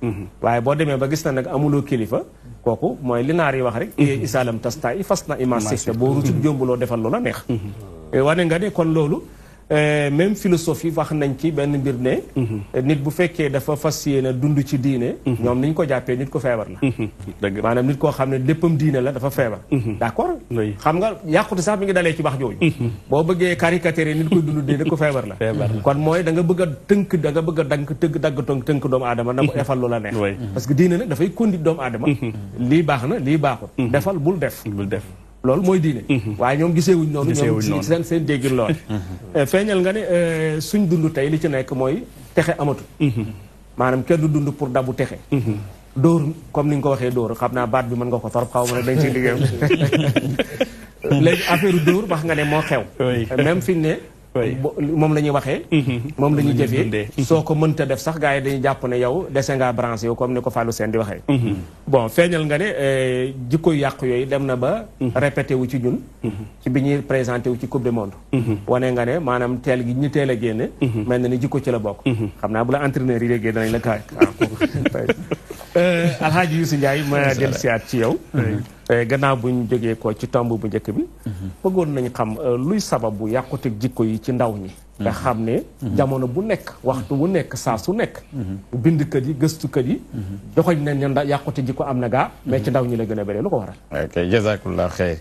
waaye boo demee ba gis na nag amuloo kilifa kooku mooy li naar yi wax rek isaalam tasta i fas na ima siste boo rusut jombuloo defal lu la neex wane nga ne kon loolu même philosophie wax nañ ci benn mbir ne nit bu fekkee dafa fas yéene dund ci diine ñoom niñ ko jàppee nit ko feebar la maanaam nit koo xam ne léppam diine la dafa feebar d'accord xam nga yàqute sax mi ngi dalee ci wax jooju boo bëggee caricature nit koy dund diine ko feebar la kon mooy da nga bëgg a tënk da nga bëgg a dank dagg tënk doomu aadama na ko defal lu la neex parce que diine nag dafay conduire doomu aadama lii baax na lii baaxul defal bul def loolu mooy diine waaye ñoom giseewuñ noonu ñoom seen déggin lool feeñal nga ne suñ dund tey li ci nekk mooy texe amatu maanaam kenn du dund pour dabu texe dóor comme ni nga ko waxee dóor xam naa baat bi mën nga ko torop xaw ma ne dañ ci liggéeyam léegi affaire dóor wax nga ne moo xew même fi ne moom la ñuy waxee moom la ñuy jëfee soo ko mënta def sax gars yi dañuy jàpp ne yow dese ngaa branché yow comme ni ko Fallou Sène di waxee bon feeñal nga ne jikko yàq yooyu dem na ba répété wu ci ñun ci bi ñuy présenté wu ci coupe du monde wane nga ne maanaam teel gi ñu teel a génne mel na ni jikko ci la bokk xam naa bu la entraîneur yi déggee danañ la kaay Alhaaji Youssou Ndiaye ma del siyaat ci yow gannaaw bu ñu jógee ko ci tomb bu njëkk bi bëggoon nañ xam luy sababu yàquteg jikko yi ci ndaw ñi nga xam ne jamono bu nekk waxtu bu nekk saa su nekk bindkat yi gëstukat yi joxoñ nañ ne yàqute jikko am na gaa mais ci ndaw ñi la gën a bëree lu ko waral ok jazakallah xeyr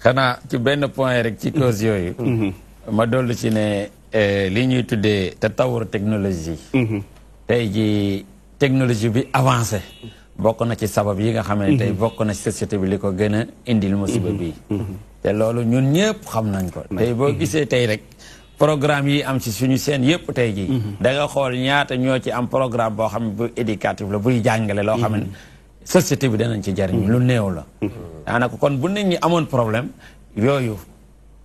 xanaa ci benn point rek ci cause yooyu ma dollu ci ne li ñuy tuddee tatawur technologie tey ji technologie bi avancé bokk na ci sabab yi nga xam ne tey bokk na ci société bi li ko gën a indil musiba bii te loolu ñun ñëpp xam nañ ko tey boo gisee tey rek programme yi am ci suñu seen yëpp tey ji da nga xool ñaata ñoo ci am programme boo xam ne bu éducatif la buy jàngale loo xam ne société bi danañ ci jariñ lu néew la daanaka kon bu nit ñi amoon problème yooyu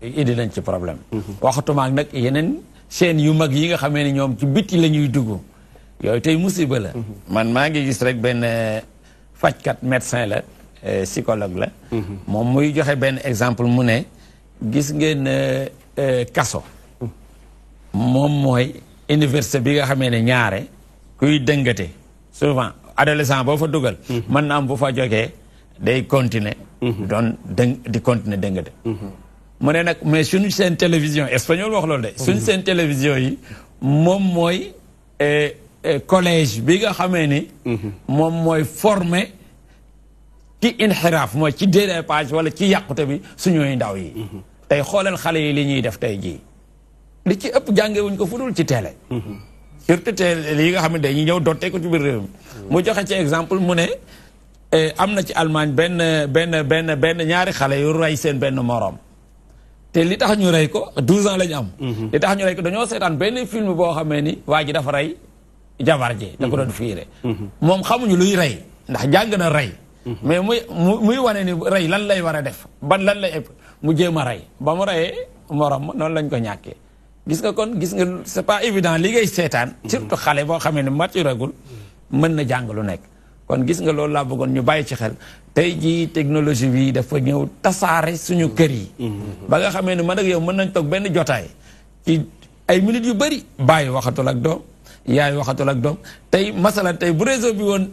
indi nañ ci problème waxatumaak nag yeneen chaîne yu mag yi nga xamee ne ñoom ci biti la ñuy dugg yooyu tey musiba la man maa ngi gis rek benn fajkat médecin la psychologue la moom muy joxe benn exemple mu ne gis ngeen kaso moom mooy université bi nga xamee ne ñaare kuy dëngate souvent adolescent boo fa dugal mën na am bu fa jógee day continuer doon di continuer dëngate mu ne nag mais suñu seen télévision espagnol wax loolu de suñu seen télévision yi moom mooy collège bi nga xamee ni moom mooy formé ci inxiraaf mooy ci dérapage wala ci yàqute bi suñuy ndaw yi tey xoolal xale yi li ñuy def tey jii li ci ëpp jàngewuñ ko fu dul ci télé surtout télé yi nga xam ne dañuy ñëw dottee ko ci biir réew mi mu joxe ci exemple mu ne am na ci Allemagne benn ñaari xale yu rey seen benn moroom te li tax ñu rey ko 12 ans lañu am li tax ñu rey ko dañoo seetaan benn film boo xamee ni waa ji dafa rey jabar ji da ko doon fiire moom xamuñu luy rey ndax jàng na rey mais muy wane ni rey lan lay war a def ban lan lay ëpp mu jéem a rey ba mu reyee morom noonu lañ ko ñàkkee gis nga kon gis nga c'est pas évident li ngay seetaan surtout xale boo xamee ne maturagul mën na jàng lu nekk kon gis nga loolu laa bëggoon ñu bàyyi ci xel tey jii technologie bi dafa ñëw tasaare suñu kër yi ba nga xamee ne man ak yow mën nañ toog benn jotaay ci ay minutes yu bëri bàyyi waxatul ak doom yaay waxatul ak doom tey masalan tey bu réseau bi woon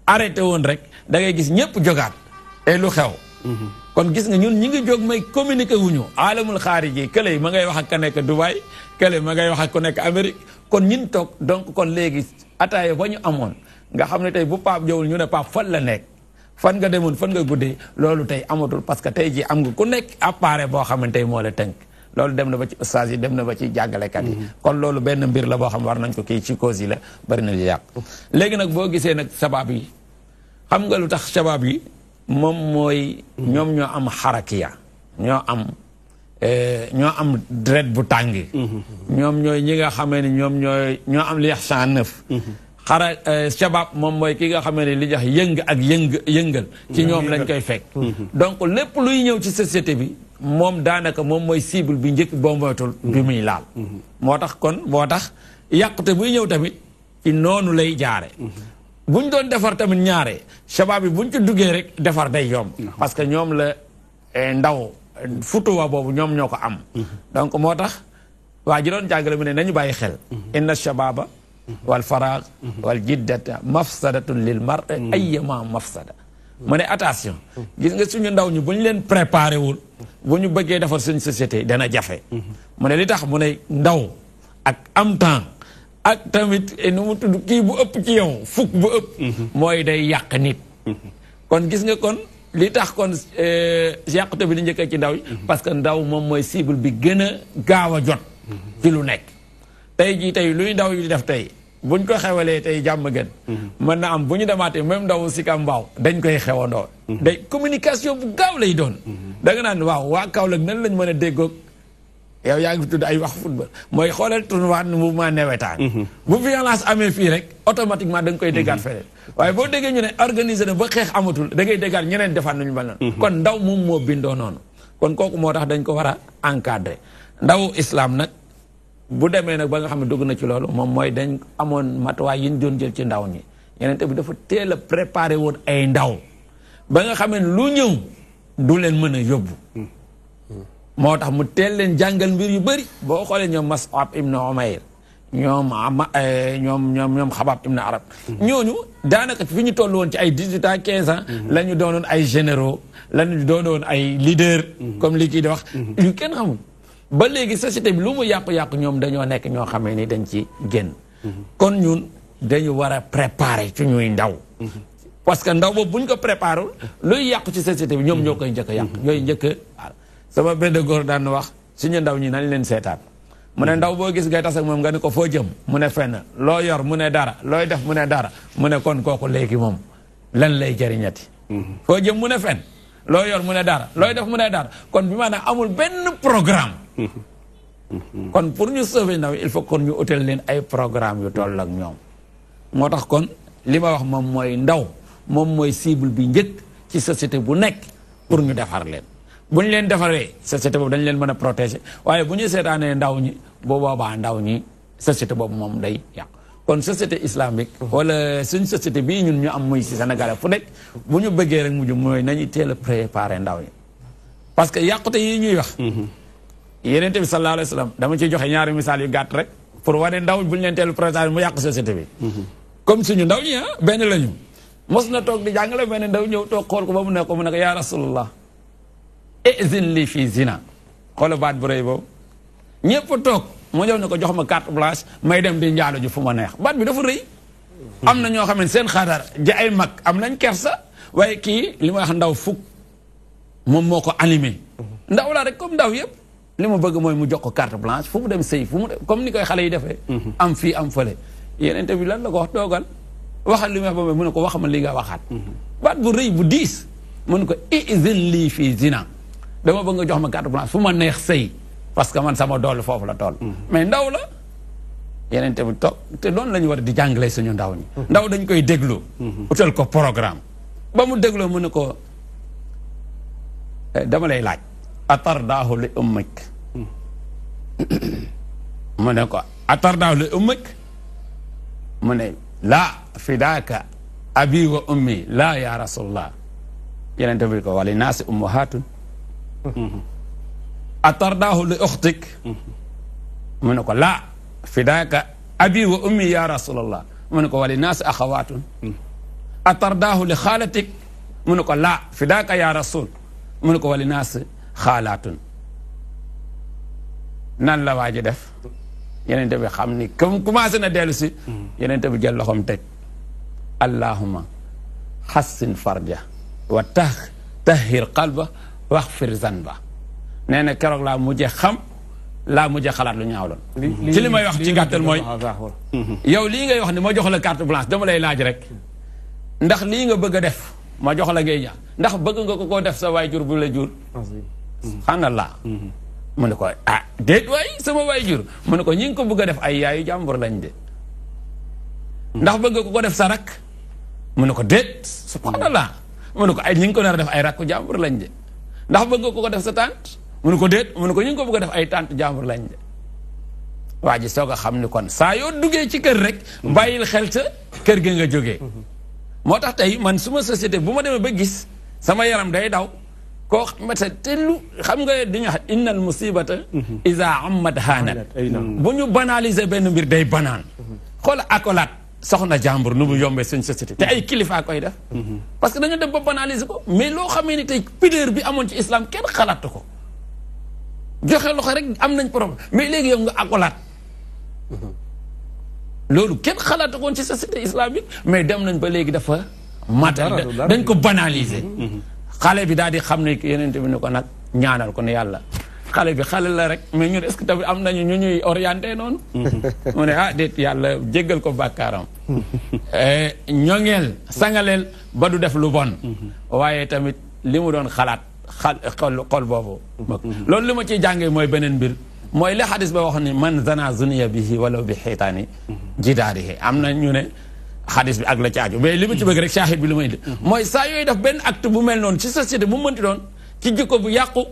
arrêté woon rek da ngay gis ñëpp jogaat et lu xew kon gis nga ñun ñi ngi jóg may communiqué wuñu alamul xaariji kële ma ngay wax ak ka nekk Dubaï kële ma ngay wax ak ku nekk Amérique kon ñin toog donc kon léegi ataaya ba ñu amoon nga xam ne tey bu Pape jowul ñu ne Pape fan la nekk fan nga demoon fan nga guddee loolu tey amatul parce que tey ji am nga ku nekk appareil boo xam ne tey moo la tënk loolu dem na ba ci ustaas yi dem na ba ci jàngalekat yi kon loolu benn mbir la boo xam war nañ ko kii ci cause yi la bari na li yàq léegi nag boo gisee nag sabab yi xam nga lu tax sabab yi moom mooy ñoom ñoo am xarakiya ñoo am deret bu tàng ñoom ñooy ñi nga xamee ne ñoo am li yax 109 sabab moom mooy ki nga xamee ne li jax yëng ak yëngal ci ñoom lañ koy fekk donc lépp luy ñëw ci société bi moom daanaka moom mooy cible bi njëkk boo moytul bi muy laal moo tax yàqute buy ñëw tamit ci noonu lay jaare buñ doon defar tamit ñaare sabab bi buñ ci duggee rek defar day yomb parce que ñoom la ndaw futuwa boobu ñoom ñoo ko am donc moo tax waa ji doon jàngale mu ne nañu bàyyi xel inna shababa wal faraag wal jiddata mafsadatun lil mar ayyama mafsada mu ne attention gis nga suñu ndaw ñi bu ñu leen préparé wul bu ñu bëggee defar suñu société dana jafe mu ne li tax mu ne ndaw ak am temps ak tamit nu mu tudd kii bu ëpp ci yow fukk bu ëpp mooy day yàq nit kon gis nga kon li tax kon yàqute bi di njëkkee ci ndaw yi parce que ndaw moom mooy cible bi gën a gaaw a jot ci lu nekk tey jii tey luy ndaw yi def tey buñ ko xewalee tey jàmm gën mën na am bu ñu demaatee même ndaw si Kambaaw dañ koy xewandoo day communication bu gaaw lay doon da nga naan waaw waa Kaolack nan lañ mën a déggoog yow yaa ngi fi tudd ay wax football mooy xoolal tournoi mouvement nawetaan bu violence amee fii rek automatiquement da nga koy déggaat feneen waaye boo déggee ñu ne organisé na ba xeex amatul da ngay déggaat ñeneen defaat nañu mel noonu kon ndaw moom moo bindoo noonu kon kooku moo tax dañ ko war a encadrer ndaw islam nag bu demee nag ba nga xam ne dugg na ci loolu moom mooy dañ amoon matuwaay yi ñu doon jël ci ndaw ñi yeneen bi dafa teel a préparé woon ay ndaw ba nga xam ne lu ñëw du leen mën a yóbbu moo tax mu teel leen jàngal mbir yu bëri boo xoolee ñoom Mus'ab ibn Umayr ñoom Xabaab ibn Arab ñooñu daanaka fi ñu toll woon ci ay 18 ans 15 ans la ñu doonoon ay généraux la ñu doonoon ay leaders comme li kii di wax yu kenn xamul ba léegi société bi lu mu yàqu-yàqu ñoom dañoo nekk ñoo xamee ni dañ ci génn kon ñun dañu war a préparer ci ñuy ndaw parce que ndaw boobu bu ñu ko préparé luy yàqu ci société bi ñoom ñoo koy njëkk a yàq ñooy njëkk a sama benn góor daan wax suñu ndaw ñi nañ leen seetaan mu ne ndaw boo gis ngay tas ak moom nga ne ko foo jëm mu ne fenn loo yor mu ne dara looy def mu ne dara mu ne kon kooku léegi moom lan lay jëriñati foo jëm mu ne fenn loo yor mu ne dara looy def mu ne dara kon bi maanaam amul benn programme kon pour ñu sauver ndaw il faut kon ñu utal leen ay programme yu toll ak ñoom moo tax kon li ma wax moom mooy ndaw moom mooy cible bi njëkk ci société bu nekk pour ñu defar leen bu ñu leen defaree société boobu dañ leen mën a protéger waaye bu ñu seetaanee ndaw ñi boo boobaa ndaw ñi société boobu moom day yàq kon société islamique wala suñ société bii ñun ñu am muy si Sénégal fu nekk bu ñu bëggee rek mujj mooy nañu teel a préparer ndaw ñi parce que yàqute yi ñuy wax Yonent bi sallallahu alayhi wa sallam dama ciy joxe ñaari misaal yu gàtt rek pour wane ndaw bu ñu leen teel a préparer mu yàq société bi comme suñu ndaw ñi benn lañu mos na toog di jàngale benn ndaw ñëw toog xool ko ba mu ne ko yaa rasulullah izin li fii zina xoola baat bu rëy boobu ñëpp toog mu ñëw ne ko jox ma carte blanche may dem di njaalo ji fu ma neex baat bi dafa rëy am na ñoo xam ne seen xadar ji ay mag am nañ kersa waaye kii li ma wax ndaw fukk moom moo ko animé ndaw la rek comme ndaw yëpp li mu bëgg mooy mu jox ko carte blanche fu mu dem sëy fu mu dem comme ni koy xale yi defee am fii am fële Yonent bi lan la ko wax toogal waxal li mu wax ba mu ne ko wax ma li nga waxaat baat bu rëy bu diis mu ne ko izin lii fii zina dama bëgg nga jox ma carte blanche fu ma neex sëy parce que man sama doole foofu la toll mais ndaw la Yonent bi toog te doon la ñu war di jàngale suñu ndaw ñi ndaw dañ koy déglu utal ko programme ba mu dégloo mu ne ko dama lay laaj atardaahu li ummik mu ne ko atardaahu li ummik mu ne laa fidaaka abi wa ummi laa ya rasulullah Yonent bi ko wali naasi ummahatun atardaahu li uxtik mu ne ko laa fidaaka abi wa ummi ya rasulallah mu ne ko wali naasi axawaatun atardaahu li xaalatik mu ne ko laa fidaaka ya rasul mu ne ko wali naasi xaalaatun nan la waa ji def Yonent bi xam ni comme commencé na dellu si Yonent bi jël loxoom teg allahuma xassin farja wa tahhir qalba wax fir zanba nee na keroog laa mujjee xam laa mujjee xalaat lu ñaaw loon ci li may wax ci gàttal mooy yow lii ngay wax ni ma jox la carte blanche dama lay laaj rek ndax lii nga bëgg a def ma jox la ngay ñaax ndax bëgg nga ko koo def sa waay jur bu la jur subhanallah mu ne ko déet waay sama waay jur mu ne ko ñi ngi ko bëgg a def ay yaayu jàmbur lañ de ndax bëgg nga ko def sa rak mu ne ko déet subhanallah mu ne ko ay ñi ngi ko nar a def ay rakku jàmbur lañ de ndax bëgg nga ko def sa tante mu ne ko déet mu ne ko ñu ngi ko bëgg a def ay tante jàmbur lañ de waa ji soog a xam ni kon saa yoo duggee ci kër rek bàyyil xel sa kër gi nga jógee moo tax tey man suma société bu ma demee ba gis sama yaram day daw koo xamante te lu xam nga dañuy wax innal musibata iza ammat haanat bu ñu banaliser benn mbir day banaan xoola accolade soxna jàmbur nu mu yombee suñ société te ay kilifa koy def parce que dañu dem ba banaliser ko mais loo xamee ni tey pudeur bi amoon ci islam kenn xalaatu ko joxe loxo rek am nañ problème mais léegi yow nga accolade loolu kenn xalaatu koon ci société islamique mais dem nañ ba léegi dafa matal dañ ko banaliser xale bi daal di xam ne Yonent bi ne ko nag ñaanal ko ne yàlla xale bi xale la rek mais ñun est-ce que tamit am nañu ñu ñuy orienté noonu mu ne déet yàlla jéggal ko bàkkaaram ñoŋeel sangaleel ba du def lu bon waaye tamit li mu doon xalaat xol boobu loolu li ma ciy jàngee mooy beneen mbir mooy li xadis ba wax ni man zana zuniya bihi walaw bi xiitaani jidaarihi am na ñu ne xadis bi ak la ci aju mais li ma ci bëgg rek shahid bi li ma indi mooy saa yooyu def benn acte bu mel noonu ci société bu mu mënti doon ci jikko bu yàqu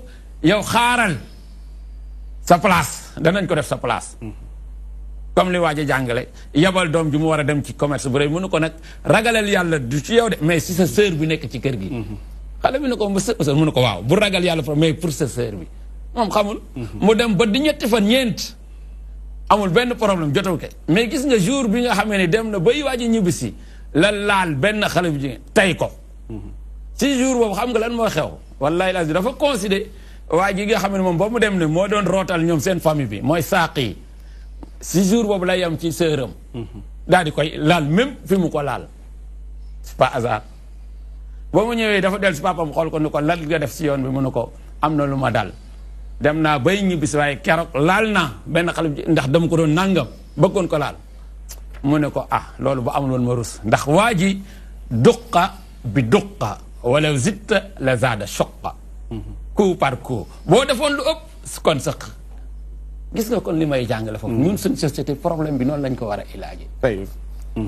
yow xaaral sa place danañ ko def sa place comme li waaj a jàngale yabal doom ji mu war a dem ci commerce bu rëy mënu ko nag ragalal yàlla du ci yow de mais si sa sœur bi nekk ci kër gi xale bi ne ko sœur mënu ko waaw bu ragal yàlla mais pour sa sœur bi moom xamul mu dem ba di ñetti fan ñeent amul benn problème jotaw ke mais gis nga jour bi nga xamee ne dem na bay waaji ñibbisi la laal benn xale bu jigéen tey ko ci jour boobu xam nga lan moo xew wallahi lazim dafa considéré waa ji nga xam ne moom ba mu dem ne moo doon rootal ñoom seen famille bi mooy saaq yi si jour boobu lay yam ci sëram daal di koy laal même fi mu ko laal c'est pas hasard ba mu ñëwee dafa del si papam xool ko ni ko lan nga def si yoon bi mu ne ko am na lu ma dal dem naa bay ñibbisi waaye keroog laal naa benn xale bi ndax dama ko doon nàngam bëggoon ko laal mu ne ko ah loolu ba amul woon ma rus ndax waa ji duqa bi duqa wala zitta la zaada choqa coup par coup boo defoon lu ëpp kon sax gis nga kon li may jàngale foofu ñun suñ société problème bi noonu lañ ko war a ilaaji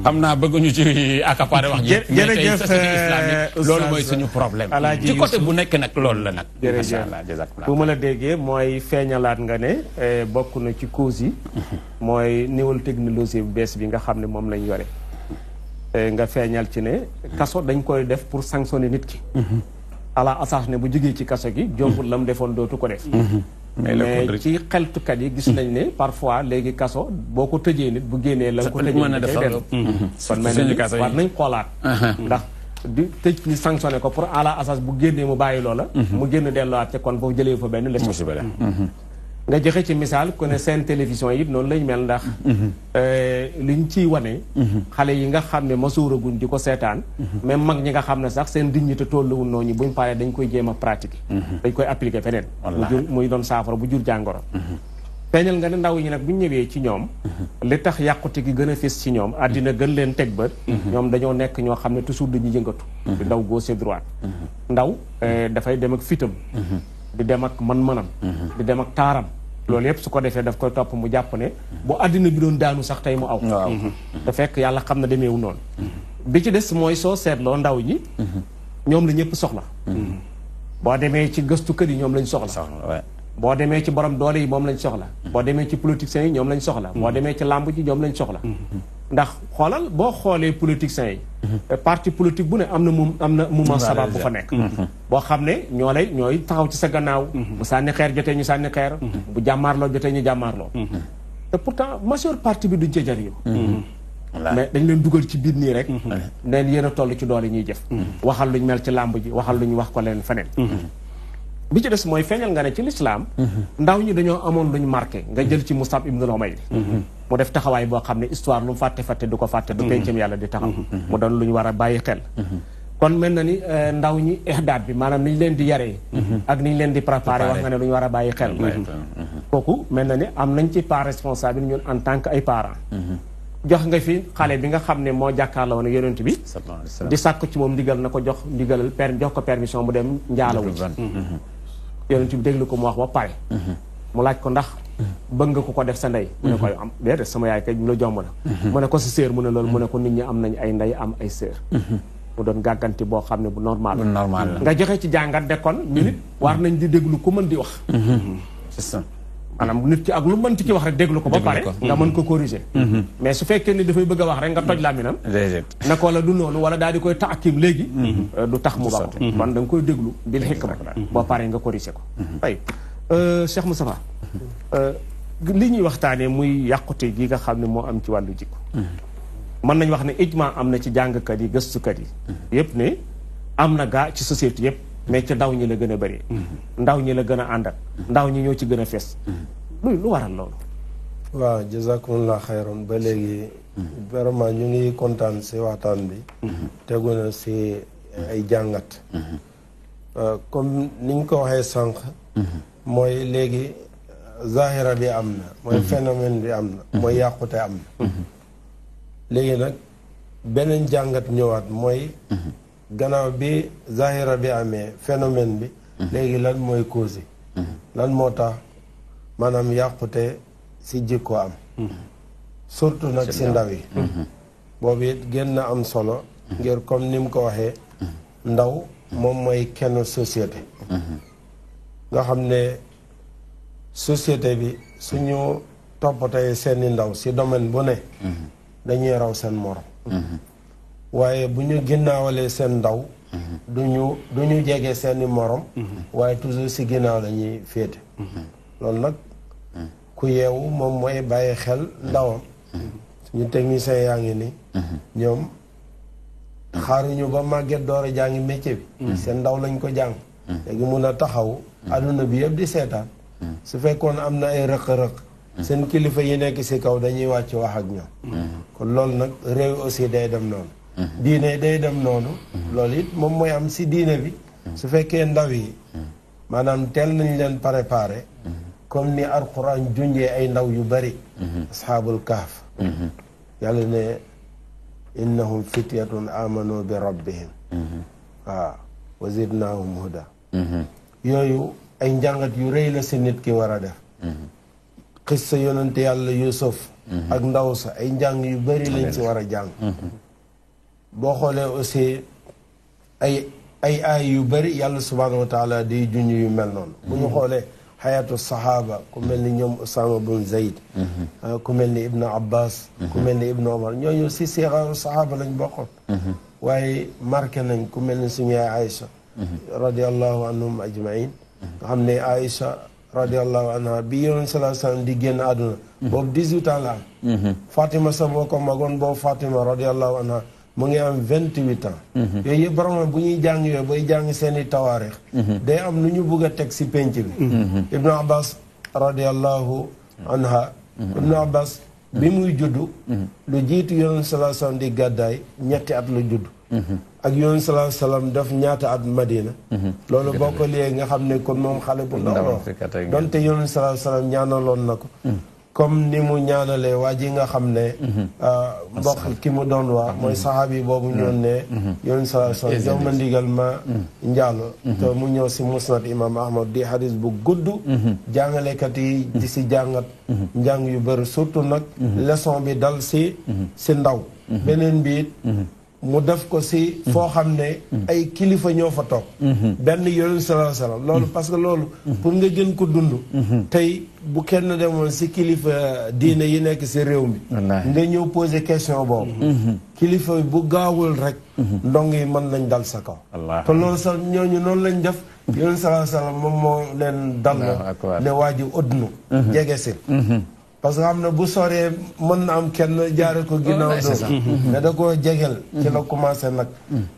xam naa bëgguñu ci accaparer wax ji mais tey société islamique loolu mooy suñu problème ci côté bu nekk nag loolu la nag macha allah jazakallah bu ma la déggee mooy feeñalaat nga ne bokk na ci cause yi mooy nouvelle technologie bu bees bi nga xam ne moom lañ yore nga feeñal ci ne kaso dañ koy def pour sanctionner nit ki ala asas ne bu jógee ci kaso gi jombul la mu defoon dootu ko def mais ci xeltukat yi gis nañ ne parfois léegi kaso boo ko tëjee nit bu génnee la nga ko tëjee mën a def kon mel na war nañ xoolaat ndax di tëj ni sanctionné ko pour ala asas bu génnee mu bàyyi loola mu génn delluwaat te kon foofu jëlee fa benn leçon nga joxe ci misaal ku ne seen télévision yi noonu lañ mel ndax liñ ciy wane xale yi nga xam ne masuuraguñ di ko seetaan même mag ñi nga xam ne sax seen dignité tolluwul noonu buñ paree dañ koy jéem a pratiquer dañ koy appliquer feneen muy doon saafara bu jur jàngoro feeñal nga ne ndaw ñi nag bu ñu ñëwee ci ñoom li tax yàqute gi gën a fés ci ñoom àddina gën leen teg bët ñoom dañoo nekk ñoo xam ne toujours dañuy yëngatu di daw gauche et droite ndaw dafay dem ak fitam di dem ak man-manam di dem ak taaram loolu yëpp su ko defee daf koy topp mu jàpp ne bu àddina bi doon daanu sax tey mu aw te fekk yàlla xam na demeewu noonu bi ci des mooy soo seetloo ndaw ñi ñoom la ñëpp soxla boo demee ci gëstukat yi ñoom lañ soxla boo demee ci borom doole yi moom lañ soxla boo demee ci politiciens yi ñoom lañ soxla boo demee ci làmb ji ñoom lañ soxla ndax xoolal boo xoolee politiciens yi parti politique bu ne am na moment sabab bu fa nekk boo xam ne ñooy taxaw ci sa gannaaw bu sànni xeer jotee ñu sànni xeer bu jàmmaarloo jotee ñu jàmmaarloo te pourtant majeure partie bi duñ ca jariñu mais dañ leen dugal ci biir nii rek neen yéen a toll ci doole ñuy jëf waxal luñ mel ci làmb ji waxal luñ wax ko leen feneen bi ci des mooy feeñal nga ne ci lislaam ndaw ñi dañoo amoon luñ marqué nga jël ci Musab ibnul Umayr mu def taxawaay boo xam ne histoire lu mu fàtte du ko fàtte du pencam yàlla di taxaw mu doon lu ñu war a bàyyi xel kon mel na ni ndaw ñi ihdaat bi maanaam ni ñu leen di yaree ak ni ñu leen di préparé wax nga ne lu ñu war a bàyyi xel kooku mel na ni am nañ ci part responsable ñun en tant que ay parents jox nga fi xale bi nga xam ne moo jàkkaarloo woon yonent bi di sàkk ci moom ndigal na ko jox ndigalal jox ko permission mu dem njaalawu yonent bi déglu ko mu wax ba pare mu laaj ko ndax bëgg nga ko def sa ndey mu ne ko am déedéet sama yaay kay la jomb na mu ne ko sa sœur mu ne loolu mu ne ko nit ñi am nañ ay ndey am ay sœur mu doon gàgganti boo xam ne bu normal nga joxe ci jàngat de kon ñu nit war nañ di déglu ku mën di wax c'est ça maanaam nit ki ak lu mënti ci wax rek déglu ko ba pare nga mën ko corriger mais su fekkee ni dafay bëgg a wax rek nga toj làmminam na ko la du noonu wala daal di koy taakim léegi du tax mu baax man da nga koy déglu bil hikma ba pare nga corriger ko ay Cheikh Moustapha li ñuy waxtaanee muy yàqute gi nga xam ne moo am ci wàllu jikko mën nañ wax ne ijma am na ci jàngkat yi gëstukat yi yëpp ne am na gaa ci société yëpp mais ci ndaw ñi la gën a bëri ndaw ñi la gën a àndak ndaw ñi ñoo ci gën a fees lu waral loolu waaw jazakumullah xayran ba léegi vraiment ñu ngi kontaan si waxtaan bi tegu na si ay jàngat comme niñ ko waxee sànq mooy léegi zahira bi am na mooy phénomène bi am na mooy yàqute am na léegi nag beneen jàngat ñëwaat mooy gannaaw bi zahira bi amee phénomène bi léegi lan mooy cause lan moo tax maanaam yàqute si jikko am surtout nag si ndaw yi boobu it gën na am solo ngir comme ni mu ko waxee ndaw moom mooy kenn société nga xam ne société bi suñu toppatee seeni ndaw si domaine bu ne dañuy raw seen morom waaye bu ñu ginnaawalee seen ndaw duñu jege seeni morom waaye toujours si ginnaaw la ñuy féete loolu nag ku ku yeewu moom mooy bàyyi xel ndawam suñu technicien yaa ngi ni ñoom xaaruñu ba màgget door a jàngi métier bi seen ndaw lañ ko jàng léegi mun a taxaw adduna bi yëpp di seetaan su fekkoon am na ay rëq-rëq seen kilifa yi nekk si kaw dañuy wàcc wax ak ñoom kon loolu nag réew aussi day dem noonu diine day dem noonu loolu it moom mooy am si diine bi su fekkee ndaw yi maanaam teel nañ leen préparé comme ni alquran junjee ay ndaw yu bari asxaabul kahf yàlla ne innahum fityatun amanu bi rabbihim waaw wa zidnahum huda yooyu ay njàngat yu rëy la si nit ki war a def xissa yonente yàlla Yusuf ak ndaw sa ay njàng yu bari lañ si war a jàng boo xoolee aussi ay yu bari yàlla subhaanahu wa taala di junj yu mel noonu bu ñu xoolee xayaatu saxaaba ku mel ni ñoom Usaama bun Zayd ku mel ni Ibnu Abbas ku mel ni Ibnu Omar ñooñu si siixaaru saxaaba lañ bokkoon waaye marqué nañ ku mel ni suñu yaay Aïcha radiallahu anhum ajmain nga xam ne Aïcha radiallahu anha bi yonent sallallahu alayhi wasallam di génn àdduna boobu 18 ans la am Fatima sa boo ko magoon boobu Fatima radiallahu anha mu ngi am 28 ans yooyu yëpp borom bu ñuy jàng yooyu bay jàng seen i tawaarix day am lu ñu bugg a teg si penc bi Ibnu Abbas radiallahu anha Ibnu Abbas bi muy juddu lu jiitu yonent sallallahu alayhi wasallam di gàddaay ñetti at la judd ak yonent sallallahu alayhi wasallam def ñaata at Madina loolu boo ko léegi nga xam ne kon moom xale bu ndaw la donte yonent sallallahu alayhi wasallam ñaanaloon na ko comme ni mu ñaanalee waa ji nga xam ne mbokk ki mu doon waa mooy saxaabi boobu ñoon ne yonent sallallahu alayhi wasallam jox ma ndigal ma njaalo te mu ñëw si musnad imam ahmad di hadis bu gudd jàngalekat yi di si jàngat njàng yu bëri surtout nag leçon bi dal si ndaw beneen bi it mu def ko si foo xam ne ay kilifa ñoo fa toog benn yonent sallallahu alayhi wasallam loolu parce que loolu pour nga gën ko dund tey bu kenn demoon si kilifa diine yi nekk si réew mi nga ñëw poser question boobu kilifa bu gaawul rek ndong yi mën nañ dal sa kaw te loolu sax ñooñu noonu lañ def yonent sallallahu alayhi wasallam moom moo leen dal na ne waa ji ëddnu jege si parce que xam ne bu soree mën na am kenn jaare ko ginnaaw doon mais da koo jegel ci la commencé nag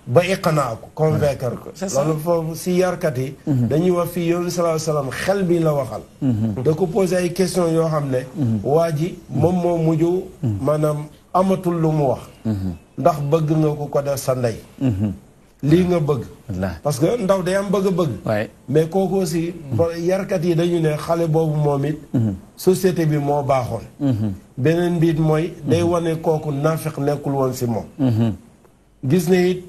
ba iqanaa ko convaincre ko loolu foofu si yarkat yi dañuy wax fii yonent sallallahu alayhi wasallam xel bi la waxal da ko posé ay question yoo xam ne waa ji moom moo mujj maanaam amatul lu mu wax ndax bëgg nga ko def sa ndey lii nga bëgg parce que ndaw day am bëgg-bëgg mais kooku aussi yarkat yi dañu ne xale boobu moom it société bi moo baaxoon beneen biit mooy day wane kooku naafiq nekkul woon si moom gis ne it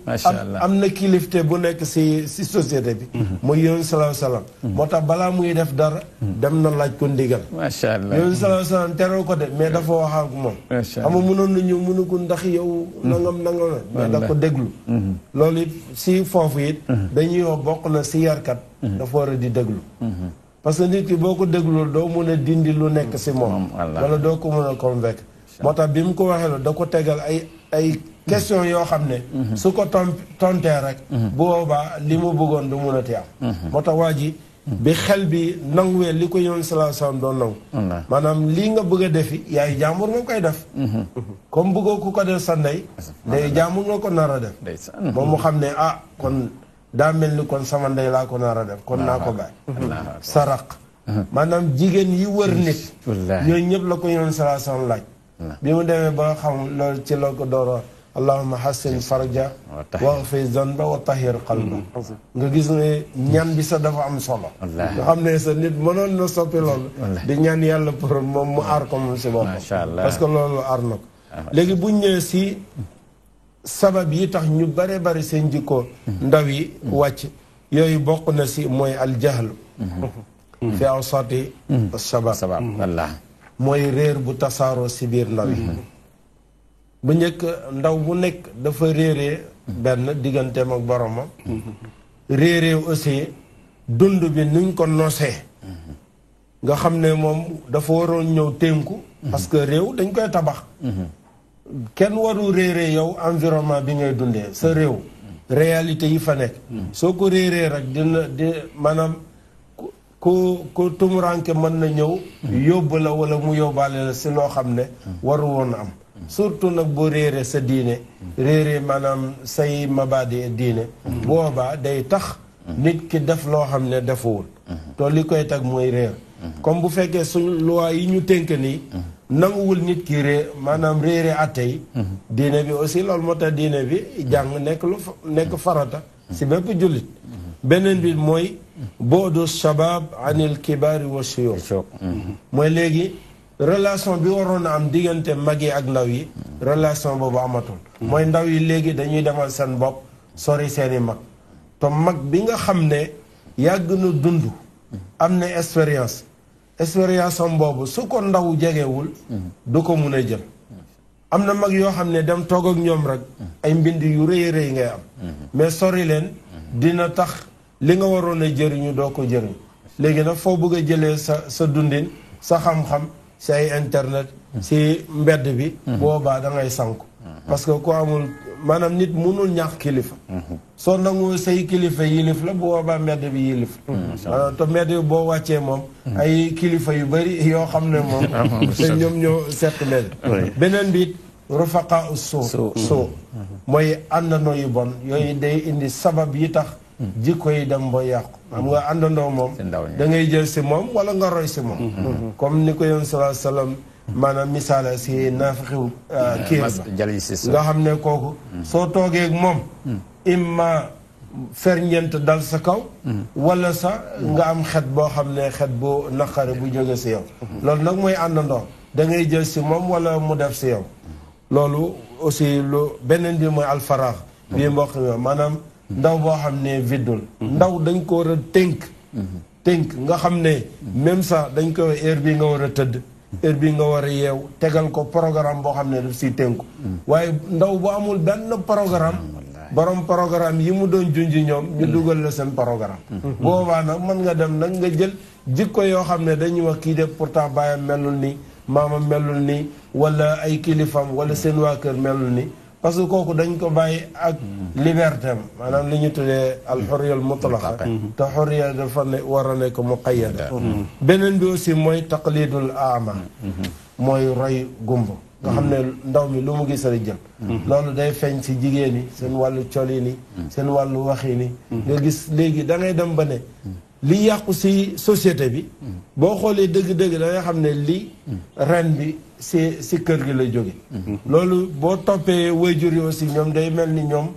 am na kilifte bu nekk si société bi muy yonent sallallahu alayhi wasallam moo tax balaa muy def dara dem na laaj ko ndigal macha allah yonent sallallahu alayhi wasallam teroo ko de mais dafa wax ak moom xam nga mënoon na ñëw mënu ko ndax yow nangam mais da ko déglu loolu it si foofu it dañuy wax bokk na si yarkat dafa war a di déglu parce que nit ki boo ko déglul doo mun a dindi lu nekk si moom wala doo ko mun a convaincre moo tax bi mu ko waxee la da ko tegal ay question yoo xam ne su ko tontee rek bu boobaa li mu bëggoon du mun a ti am moo tax waa ji bi xel bi nanguwee li ko yonent sallallahu alayhi wasallam doon nangu maanaam lii nga bëgg a defi yaay jàmbur nga koy def comme bëggoo ku ko def sa ndey ndey jàmbur nga ko nar a def moom mu xam ne kon daa mel ni kon sama ndey laa ko nar a def kon naa ko bàyyi saraq maanaam jigéen yi wër nit ñooñu ñëpp la ko yonent sallallahu alayhi wasallam laaj bi mu demee ba xam loolu ci la ko dooro allahumma hassin farja waghfir zanba wa tahhir qalba nga gis ne ñaan bi sax dafa am solo nga xam ne sa nit mënoon na soppi loolu di ñaan yàlla pour moom mu aar ko moom si boppam parce que loolu aar na ko léegi bu ñëwee si sabab yi tax ñu bare bari seen jikko ndaw yi wàcc yooyu bokk na si mooy aljahlu fi awsati sabab mooy réer bu tasaaroo si biir ndaw yi bu njëkk ndaw bu nekk dafa réeree benn digganteem ak boromam réeree aussi dund bi nuñ ko nosee nga xam ne moom dafa waroon ñëw tënku parce que réew dañ koy tabax kenn waru réeree yow environnement bi ngay dundee sa réew réalité yi fa nekk soo ko réeree rek dina maanaam ku ku tumuranke mën na ñëw yóbbu la wala mu yóbbaale la si loo xam ne waru woon am surtout nag boo réeree sa diine réeree maanaam say mabaadi diine boobaa day tax nit ki def loo xam ne defuwul to li koy tag mooy réer comme bu fekkee suñ loi yi ñu tënk nii nanguwul nit ki maanaam réere atte yi diine bi aussi loolu moo tax diine bi jàng nekk farata si bépp jullit beneen bi mooy boodu shabab anil kibaari wa shuyuukh mooy léegi relation bi waroon a am diggante mag yi ak ndaw yi relation boobu amatul mooy ndaw yi léegi dañuy demal seen bopp sori seeni mag te mag bi nga xam ne yàgg na dund am na expérience am boobu su ko ndaw jegewul du ko mun a jël am na mag yoo xam ne dem toog ak ñoom rek ay mbind yu rëy rëy ngay am mais sori leen dina tax li nga waroon a jëriñu doo ko jëriñ léegi nag foo bëgg a jëlee sa dundin sa xam-xam si ay internet si mbedd bi boobaa da ngay sanku parce que ku amul maanaam nit mënul ñàkk kilifa soo nangu say kilifa yilif la boobaa mbedd bi yilif te mbedd bi boo wàccee moom ay kilifa yu bari yoo xam ne moom ñoom ñoo seq mbedd beneen biit rufaqa soo mooy àndandoo yu bon yooyu day indi sabab yi tax jikko yi dem ba yàqu xam nga àndandoo moom da ngay jël si moom wala nga roy si moom comme ni ko yoon sallallahu alayhi wasallam maanaam misaala si naafixiw kiir ba nga xam ne kooku soo toogee ak moom imma ferñeent dal sa kaw wala sa nga am xet boo xam ne xet bu naqare bu jóge si yow loolu nag mooy àndandoo da ngay jël si moom wala mu def si yow loolu aussi lu beneen bi mooy alfaraax bii mbokk mi maanaam ndaw boo xam ne viddul ndaw dañ ko war a tënk nga xam ne même sax dañ ko heure bii nga war a tëdd heure bii nga war a yeew tegal ko programme boo xam ne daf siy tënku waaye ndaw bu amul benn programme borom programme yi mu doon junj ñoom ñu dugal la seen programme boobaa nag mën nga dem nag nga jël jikko yoo xam ne dañuy wax kii de pourtant baayam melul nii maamam melul nii wala ay kilifam wala seen waa kër melul nii parce que kooku dañ ko bàyyi ak liberté am maanaam li ñu tuddee alxurriya al mutlaqa te xurriya dafa ne war a nekk muqayyada beneen bi aussi mooy taqlidul aama mooy roy gumba nga xam ne ndaw mi lu mu gis rek jël loolu day feeñ si jigéen ñi seen wàllu colin yi seen wàllu waxin yi nga gis léegi da ngay dem ba ne li yàqu si société bi boo xoolee dëgg-dëgg da ngay xam ne li ren bi si kër gi la jóge loolu boo toppee waajur yi aussi ñoom day mel ni ñoom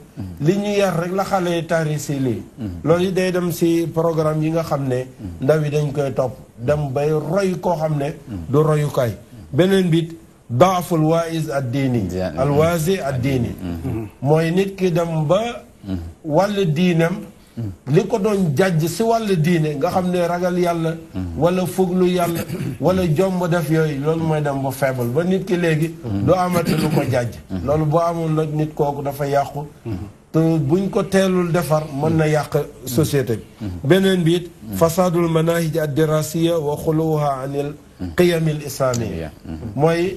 li ñu yar rek la xale yi tari si lii loolu yi day dem si programme yi nga xam ne ndaw yi dañ koy topp dem bay roy koo xam ne du royukaay beneen bit daaful waaiz ad diini alwaasi ad diini mooy nit ki dem ba wàll diinam li ko doon jàjj si wàllu diine nga xam ne ragal yàlla wala fuglu yàlla wala jomb def yooyu loolu mooy dem ba faible ba nit ki léegi du amati lu ko jàjj loolu boo amul nag nit kooku dafa yàqu te buñ ko teelul defar mën na yàq société bi beneen bi it fasadul manahij ad dirasiya wa xuluha anil qiyamil islamiyya mooy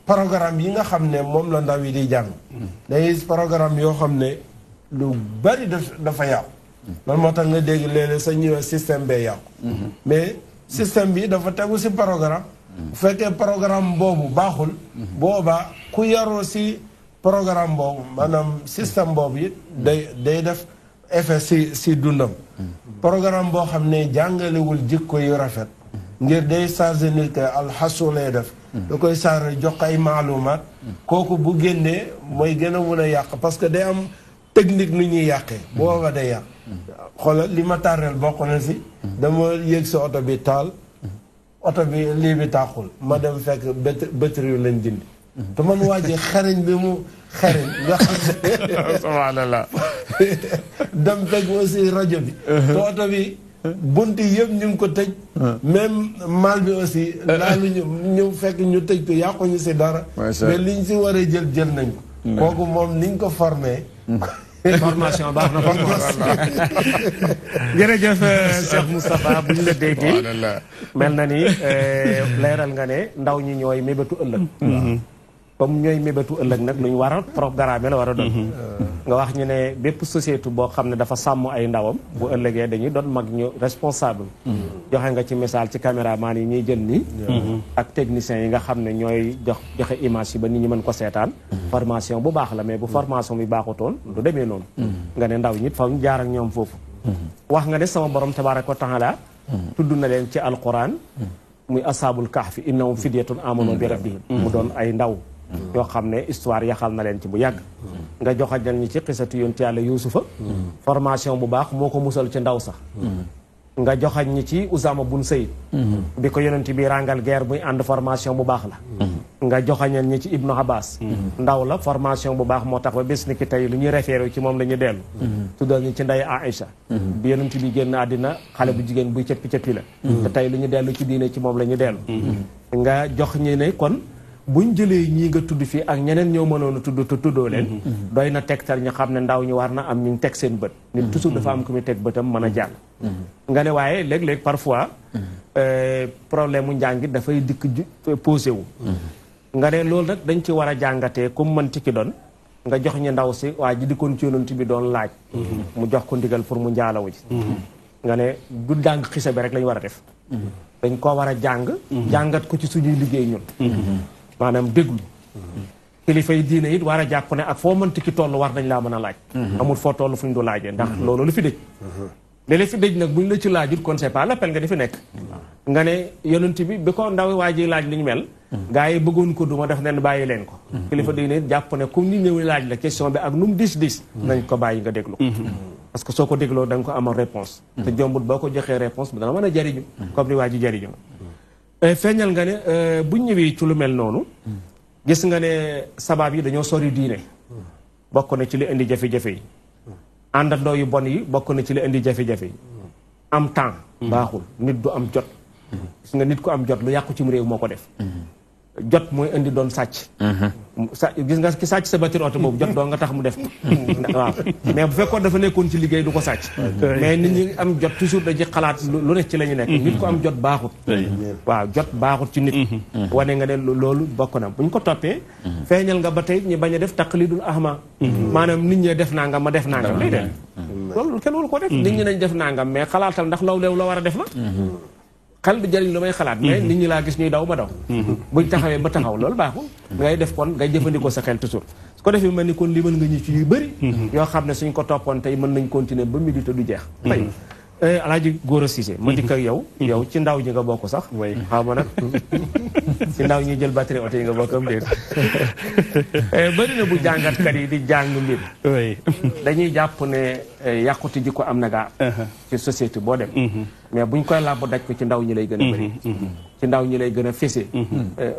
programme yi nga xam ne moom la ndaw yi di jàng day programme yoo xam ne lu bari dafa yàqu loolu moo tax nga dégg léeg-léeg sa ñëwee système bee yàqu mais système bi dafa tegu si programme bu fekkee programme boobu baaxul boobaa ku yaroo si programme boobu maanaam système boobu it day def effet si dundam programme boo xam ne jàngalewul jikko yu rafet ngir day chargé nit que alxasu lay def da koy chargé jox ay maalumaat kooku bu génnee mooy gën a mun a yàq parce que day am technique nu ñuy yàqee booba day yàq xoolal li ma tàrreel bokk na si dama yéeg si oto bi taal oto bi lii bi tàqul ma dem fekk batterie lañ dindi te man waa ji xariñ bi mu xariñ nga xam ne subhanallah dem fekk aussi rajo bi te oto bi bunti yëpp ñu ngi ko tëj même mal bi aussi laalu ñu fekk ñu tëj ko yàquñu si dara mais liñ si war a jël nañ ko kooku moom niñ ko formé formation baax na formation jërëjëf Cheikh Moustapha bu ñu la déggee mel na ni leeral nga ne ndaw ñi ñooy mébétu ëllëg comme ñooy mébétu ëllëg nag lu ñu war a programme la war a doon nga wax ñu ne bépp société boo xam ne dafa sàmm ay ndawam bu ëllëgee dañuy doon mag ñu responsable joxe nga ci misaal ci caméraman yi ñuy jël nii ak techniciens yi nga xam ne ñooy joxe image yi ba nit ñi mën ko seetaan formation bu baax la mais bu formation bi baaxutoon du demee noonu nga ne ndaw ñit fa ñu jaar ak ñoom foofu wax nga ne sama borom tabaaraka wa taala tudd na leen ci alquran muy asaabul kahfi innahum fidyatun amanu bi rabbihim mu doon ay ndaw yoo xam ne histoire yaxal na leen ci bu yàgg nga joxajal ñi ci xisatu yonent yàlla yuusufa formation bu baax moo ko musal ci ndaw sax nga joxañ ñi ci Usaama bun Sayd bi ko yonent bi rangal guerre muy ànd formation bu baax la nga joxañal ñi ci Ibnu Abbas ndaw la formation bu baax moo tax ba bés ni ki tey lu ñuy référé ci moom la ñu dellu tuddal ñu ci ndey Aïcha bi yonent bi génn àddina xale bu jigéen buy cëppi-cëppi la te tey lu ñu dellu ci diine ci moom la ñu dellu nga jox ñi ne kon buñ jëlee ñii nga tudd fii ak ñeneen ñoo mënoon a tudd te tuddoo leen doy na tegtal ñu xam ne ndaw ñi war na am ñu teg seen bët nit toujours dafa am ku muy teg bëtam mën a jàng nga ne waaye léeg-léeg parfois problème mu njàng dafay dikk posé wu nga ne loolu nag dañ ci war a jàngatee comme mën ci ki doon nga jox ñu ndaw si waa ji dikkoon ci yonent bi doon laaj mu jox ko ndigal pour mu njaalawu ji nga ne du jàng xisa bi rek lañu war a def dañ koo war a jàng jàngat ko ci suñuy liggéey ñun maanaam déglu kilifa yi diine it war a jàpp ne ak foo mënti ki toll war nañ laa mën a laaj amul foo toll fu ñu du laajee ndax loolu lu fi dëj léeg-léeg fi dëj nag buñ la ci laajut kon c'est pas l'appel nga di fi nekk nga ne yonent bi ko ndaw waa ji laaj li ñu mel gars yi bëggoon ko duma def nen bàyyi leen ko kilifa diine it jàpp ne comme ni ñëw laaj la question bi ak nu mu dis nañ ko bàyyi nga déglu parce que soo ko dégloo da nga ko amal réponse te jombut boo ko joxee réponse bi dana mën a jariñu comme ni waa ji jariñu feeñal nga ne buñ ñëwee ci lu mel noonu gis nga ne sabab yi dañoo sori diine bokk na ci li indi jafe-jafe yi àndandoo yu bon yi bokk na ci li indi jafe-jafe yi am temps baaxul nit du am jot gis nga nit ku am jot lu yàqu ci réew moo ko def jot mooy indi doon sàcc gis nga ki sàcc sa batterie oto boobu jot doo nga tax mu def ko waaw mais bu fekkoon dafa nekkoon ci liggéey du ko sàcc mais nit ñi am jot toujours da ci xalaat lu ne ci la ñu nekk nit ku am jot baaxut waaw jot baaxut ci nit wane nga ne loolu bokk na bu ñu ko toppee feeñal nga ba tey ñu bañ a def taqlidul ahma maanaam nit ñi def nangam ma def nangam lay def loolu kenn waru ko def nit ñi nañ def nangam mais xalaatal ndax law leew la war a def la xel du jëriñ lu may xalaat mais nit ñi laa gis ñuy daw ma daw buñ taxawee ba taxaw loolu baaxul ngay def kon ngay jëfandikoo sa xel toujours su ko defee mel ni kon limal nga ñu ci yu bëri yoo xam ne suñ ko toppoon tey mën nañ continuer ba midi te du jeex may Alaaji Gora Cissé ma dikk ak yow ci ndaw ñi nga bokk sax xaw ma nag ci ndaw ñi jël batterie oto yi nga bokk am déet bëri na bu jàngatkat yi di jàng mbir dañuy jàpp ne yàquti ji ko am na gaa ci société boo dem mais buñ koy làbb daj ko ci ndaw ñi lay gën a bëri ci ndaw ñi lay gën a fese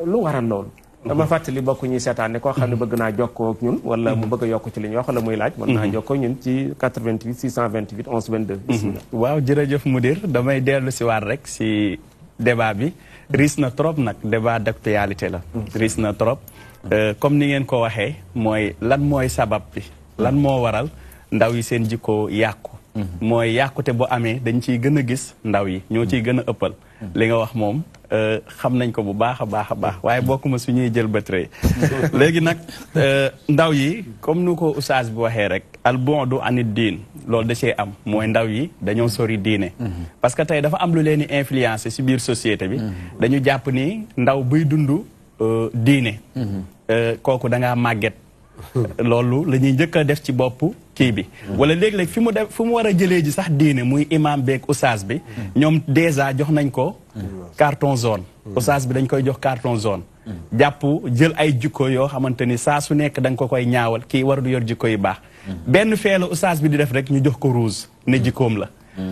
lu waral loolu dama fàttali bokk ñuy seetaan ne koo xam ne bëgg naa jokkoo ak ñun wala mu bëgg a yokk ci li ñu wax wala muy laaj mën naa jokkoo ñun ci 88 628 11 22 waaw jërëjëf Mudir damay dellu si waat rek si débat bi riis na trop nag débat d'actualité la riis na trop comme ni ngeen ko waxee mooy lan mooy sabab bi lan moo waral ndaw yi seen jikko yàqu mooy yàqute bu amee dañ ciy gën a gis ndaw yi ñoo ciy gën a ëppal li nga wax moom xam nañ ko bu baax a baax waaye bokkuma su ñuy jël batterie léegi nag ndaw yi comme nu ko oustaz bi waxee rek al bu'du anid diin loolu da cee am mooy ndaw yi dañoo sori diine parce que tey dafa am lu leen di influencer si biir société bi dañu jàpp ni ndaw buy dund diine kooku da ngaa màgget loolu la ñuy njëkk a def ci bopp kii bi wala léeg-léeg fi mu war a jëlee ji sax diine muy imam beeg oustaz bi ñoom dèjà jox nañ ko carton jaune oustaz bi dañ koy jox carton jaune jàpp jël ay jikko yoo xamante ni saa su nekk da nga ko koy ñaawal kii war du yor jikko yu baax benn fee la oustaz bi di def rek ñu jox ko rouge ne jikkoom la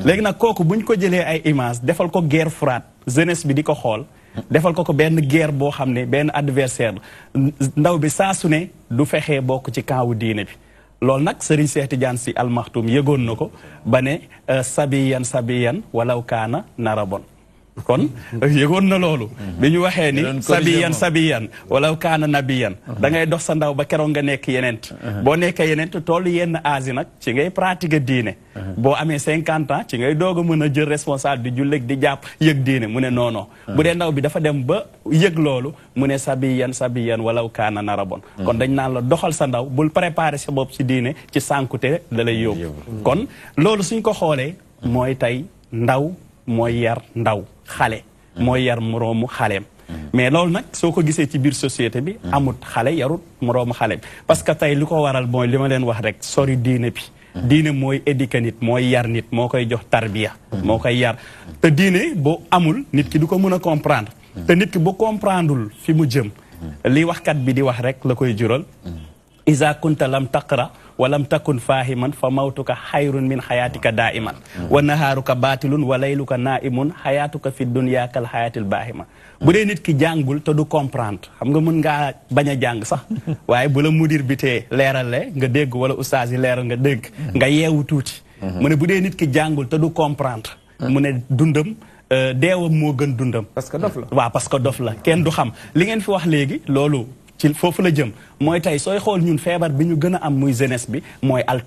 léegi nag kooku buñ ko jëlee ay image defal ko guerre froide jeunesse bi di ko xool defal ko benn guerre boo xam ne benn adversaire ndaw bi saa su ne du fexee bokk ci kaawu diine bi loolu nag Serigne Cheikh Tidiane Sy Al Maktoum yëgoon na ko ba ne sabiyan walaw kaana nara bon kon yëgoon na loolu bi ñu waxee ni sabiyan wala kaana nabiyan da ngay dox sa ndaw ba keroog nga nekk yenent boo nekkee yenent toll yenn âge nag ci ngay pratiquer diine boo amee 50 ans ci ngay doog a mën a jël responsable di julleg di jàpp yëg diine mu ne non bu dee ndaw bi dafa dem ba yëg loolu mu ne sabiyan wala kaana narabon kon dañ naan la doxal sa ndaw bul préparer sa bopp ci diine ci sànkute da lay yóbbu kon loolu suñ ko xoolee mooy tey ndaw mooy yar ndaw xale mooy yar moroomu xaleem mais loolu nag soo ko gisee ci biir société bi amut xale yarut moroomu xaleem parce que tey li ko waral mooy li ma leen wax rek sori diine bi diine mooy éduquer nit mooy yar nit moo koy jox tarbiya moo koy yar te diine boo amul nit ki du ko mën a comprendre te nit ki bu comprendreul fi mu jëm li waxkat bi di wax rek la koy jural iza kunta lam taqra walam takun fahiman fa mawtuka xayrun min xayaatika daiman wa nahaaruka baatilun wa layluka naimun xayaatuka fi dunya kal xayaatil baahima bu dee nit ki jàngul te du comprendre xam nga mën ngaa bañ a jàng sax waaye bu la mudir bi tee leerale nga dégg wala ustaas yi leeral nga dégg nga yeewu tuuti mu ne bu dee nit ki jàngul te du comprendre mu ne dundam deewam moo gën dundam parce que dof la waaw parce que dof la kenn du xam li ngeen fi wax léegi loolu ci foofu la jëm mooy tey sooy xool ñun feebar bi ñu gën a am muy jeunesse bi mooy al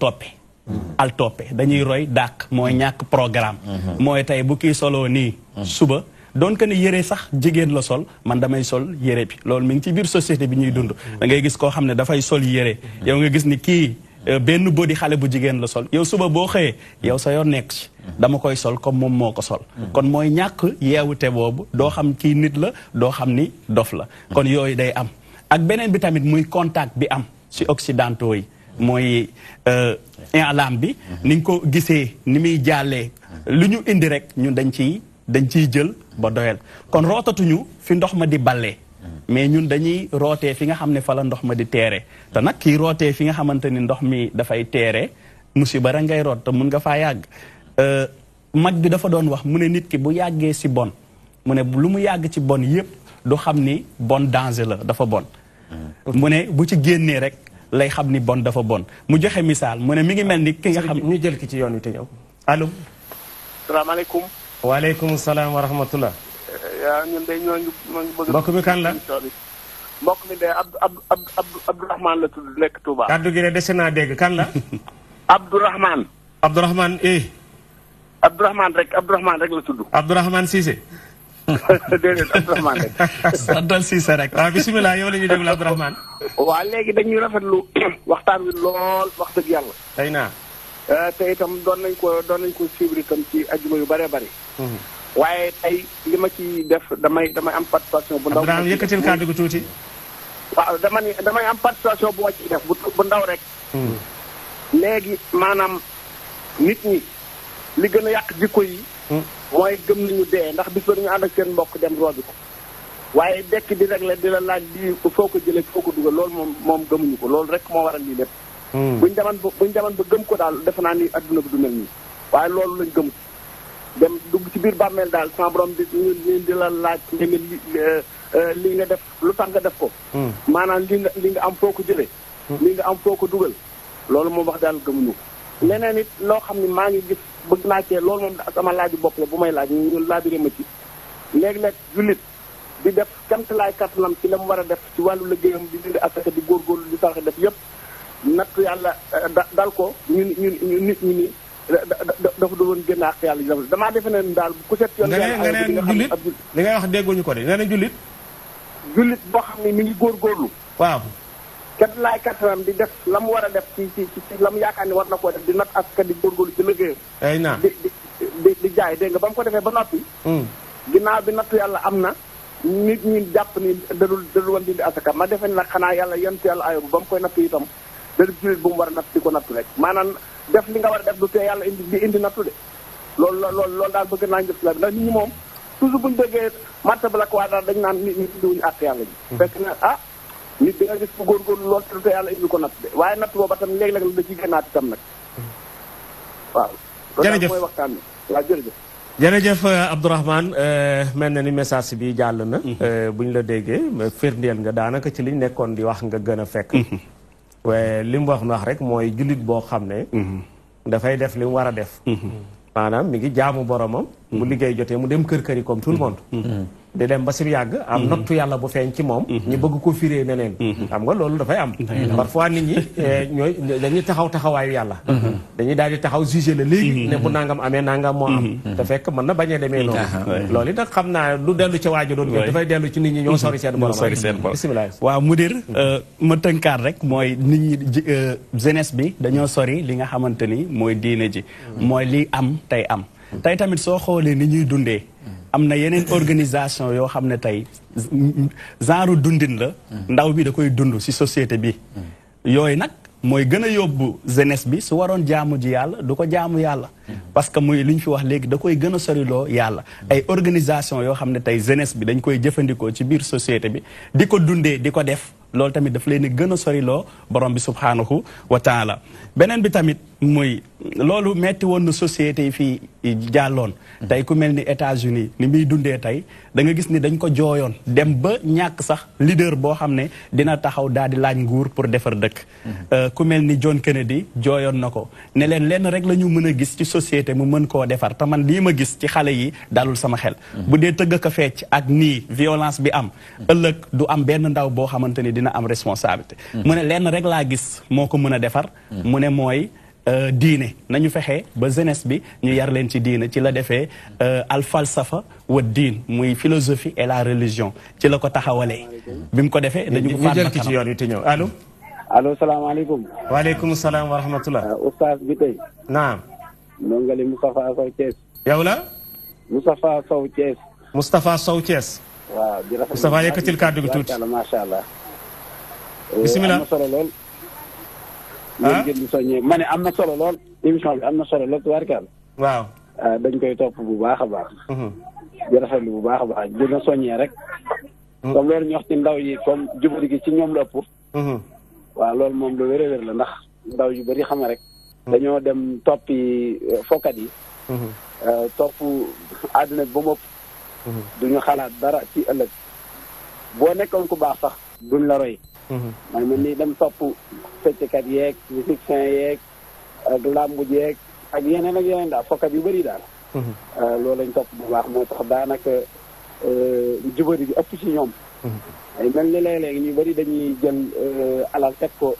toppe dañuy roy dàq mooy ñàkk programme mooy tey bu kii soloo nii suba doon que ne yére sax jigéen la sol man damay sol yére bi loolu mi ngi ci biir société bi ñuy dund da ngay gis koo xam ne dafay sol yére yow nga gis ni kii benn bodi xale bu jigéen la sol yow suba boo xëyee yow sa yoon nekk ci dama koy sol comme moom moo ko sol kon mooy ñàkk yeewute boobu doo xam kii nit la doo xam ni dof la kon yooyu day am ak beneen bi tamit muy contact bi am ci occidentaux yi mooy alam bi ni ñu ko gisee ni muy jàllee lu ñu indi rek ñun dañ ciy jël ba doyal kon rootatuñu fi ndox ma di ballee mais ñun dañuy rootee fi nga xam ne fa la ndox ma di teere te nag kii rootee fi nga xamante ni ndox mi dafay teere musiba rek ngay root te mun nga faa yàgg mag bi dafa doon wax mu ne nit ki bu yàggee si bon mu ne lu mu yàgg ci bon yépp du xam ni bon danger la dafa bon mu ne bu ci génnee rek lay xam ni bon dafa bon mu joxe misaal mu ne mi ngi mel ni ki nga xam ñu jël ki ci yoon wi te ñëw allo salaamaaleykum waaleykum salaam wa rahmatullah yaa ñun de ñoo ngi bëgg mbokk mi kan la mbokk mi de Abdourahman la tudd nekk Touba kaddu gi de dese naa dégg kan la Abdourahman Abdourahman rek la tudd Abdourahman Cissé déedéet Abdourahman rek santal Cissé rek waaw bisimilah yow la ñuy déglu Abdourahman waaw léegi dañuy rafetlu waxtaan wi lool wax dëgg yàlla tey naa te itam doon nañ ko suivre itam ci ajuma yu bëree bëri waaye tey li ma ci def damay am participation bu ndaw Abdourahman yëkkatil kàddu gu tuuti waaw damay am participation bu ma ciy def bu ndaw rek léegi maanaam nit ñi li gën a yàq jikko yi mooy gëm nañu dee ndax bis ba dañu ànd ak seen mbokk dem roobi ko waaye dekk di rek la di la laaj di foo ko jëlee foo ko dugal loolu moom gëmuñu ko loolu rek moo waral lii lépp buñ deman ba gëm ko daal defe naa ni adduna bi du mel nii waaye loolu lañ gëm dem dugg ci biir bàmmeel daal sama borom di la laaj li nga def lu tax nga def ko maanaam li nga am foo ko jëlee li nga am foo ko dugal loolu moom wax daal gëmuñu ko leneen it loo xam ne maa ngi gis bëgg naa cee loolu moom sama laaju bopp la bu may laaj ñu laabiré ma ci léeg-léeg jullit di def kemt laay kattanam ci la mu war a def ci wàllu liggéeyam di dindi asaka di góorgóorlu di sarxe def yëpp nattu yàlla dal ko ñu nit ñi ni dafa doon génn ak yàlla damaa defe ne daal ku set yoon jullit li ngay wax dégguñu ko de nga ne jullit boo xam ne mi ngi góorgóorlu waaw ket laay kattanam di def la mu war a def ci la mu yaakaar ni war na koo def di natt askan di góorgóorlu ci liggéeyam ay naa di jaay dégg nga ba mu ko defee ba noppi ginnaaw bi nattu yàlla am na nit ñi jàpp ni dadul woon dindi asaka ma defe nag xanaa yàlla yentu yàlla ayobu ba mu koy nattu itam dadul jullit bu mu war a natt di ko nattu rek maanaam def li nga war a def du tee yàlla indi nattu de loolu daal bëgg naa njëf la ndax nit ñi moom toujours buñu déggee martaba la ko waa daal dañ naan nit ñi indiwuñu àtt yàlla ji fekk na nit di nga gis ko góorgóorlu lool te du tee yàlla indi ko natt de waaye natt booba tam léeg-léeg la da ciy génnaat itam nag waaw loolu mooy waxtaan bi waaw jërëjëf Abdourahman mel na ni message bi jàll na bu ñu la déggee firndeel nga daanaka ci liñ nekkoon di wax nga gën a fekk waaye li mu wax rek mooy jullit boo xam ne dafay def li mu war a def maanaam mi ngi jaamu boromam bu liggéey jotee mu dem kër yi comme tout le monde di dem ba si yàgg am nottu yàlla bu feeñ ci moom ñu bëgg ko firee neneen xam nga loolu dafay am parfois nit ñi ñooy dañuy taxawaayu yàlla dañuy daal di taxaw jugé la léegi ne bu nangam amee nangam moo am te fekk mën na bañ a demee noonu loolu it nag xam naa du dellu ci waajo doon gën dafay dellu ci nit ñi ñoo sori seen borom bismillah waaw mudir ma tënkaat rek mooy nit ñi jeunesse bi dañoo sori li nga xamante ni mooy diine ji mooy li am tey am tey tamit soo xoolee ni ñuy dundee am na yeneen organisation yoo xam ne tey genre dundin la ndaw bi da koy dund ci société bi yooyu nag mooy gën a yóbbu jeunesse bi su waroon jaamu ji yàlla du ko jaamu yàlla parce que muy li ñu fi wax léegi da koy gën a soriloo yàlla ay organisation yoo xam ne tey jeunesse bi dañ koy jëfandikoo ci biir société bi di ko dundee di ko def loolu tamit daf leen gën a soriloo borom bi subhaanahu wa taala beneen bi tamit muy loolu metti woon na société yi fii jàlloon tey ku mel ni États-Unis ni muy dundee tey da nga gis ni dañ ko jooyoon dem ba ñàkk sax leader boo xam ne dina taxaw daal di laaj nguur pour defar dëkk ku mel ni John Kennedy jooyoon na ko ne leen lenn rek la ñu mën a gis ci société mu mën koo defar te man lii ma gis ci xale yi dalul sama xel bu dee tëgg ko fecc ak nii violence bi am ëllëg du am benn ndaw boo xamante ni dina am responsabilité mu ne lenn rek laa gis moo ko mën a defar mu ne mooy diine nañu fexe ba jeunesse bi ñu yar leen ci diine ci la defee al falsafa wa diin muy philosophie et la religion ci la ko taxawalee bi mu ko defee dañu ko faat jël ki ci yoon wi te ñëw allo allo salaamaaleykum waaleykum salaam wa rahmatullah oustaz bi tey naam ndongali Moustapha Sow Thiès yow la Moustapha Sow Thiès Moustapha Sow Thiès waaw di rafetlu Moustapha yëkkatil kàddu gi tuuti macha allah bisimilah am na solo lool ngeen gën di soññee ma ne am na solo lool émission bi am na solo lool tubaarkàlla waaw dañ koy topp bu baax a baax di rafetlu bu baax a baax gën a soññee rek comme loolu ñu wax ci ndaw yi comme jubari gi ci ñoom la ëpp waaw loolu moom lu wér a wér la ndax ndaw yu bari xam rek dañoo dem toppi fokkat yi topp àdduna bi ba mopp duñu xalaat dara ci ëllëg boo nekkoon ku baax sax duñ la roy man mel ni dem topp fecckat yeeg musicien yeeg ak làmbu jeeg ak yeneen daal fokkat yu bëri daal loolu lañ topp bu baax moo tax daanaka jubari gi ëpp ci ñoom ay mel ni léeg-léeg ñu bëri dañuy jël alal teg ko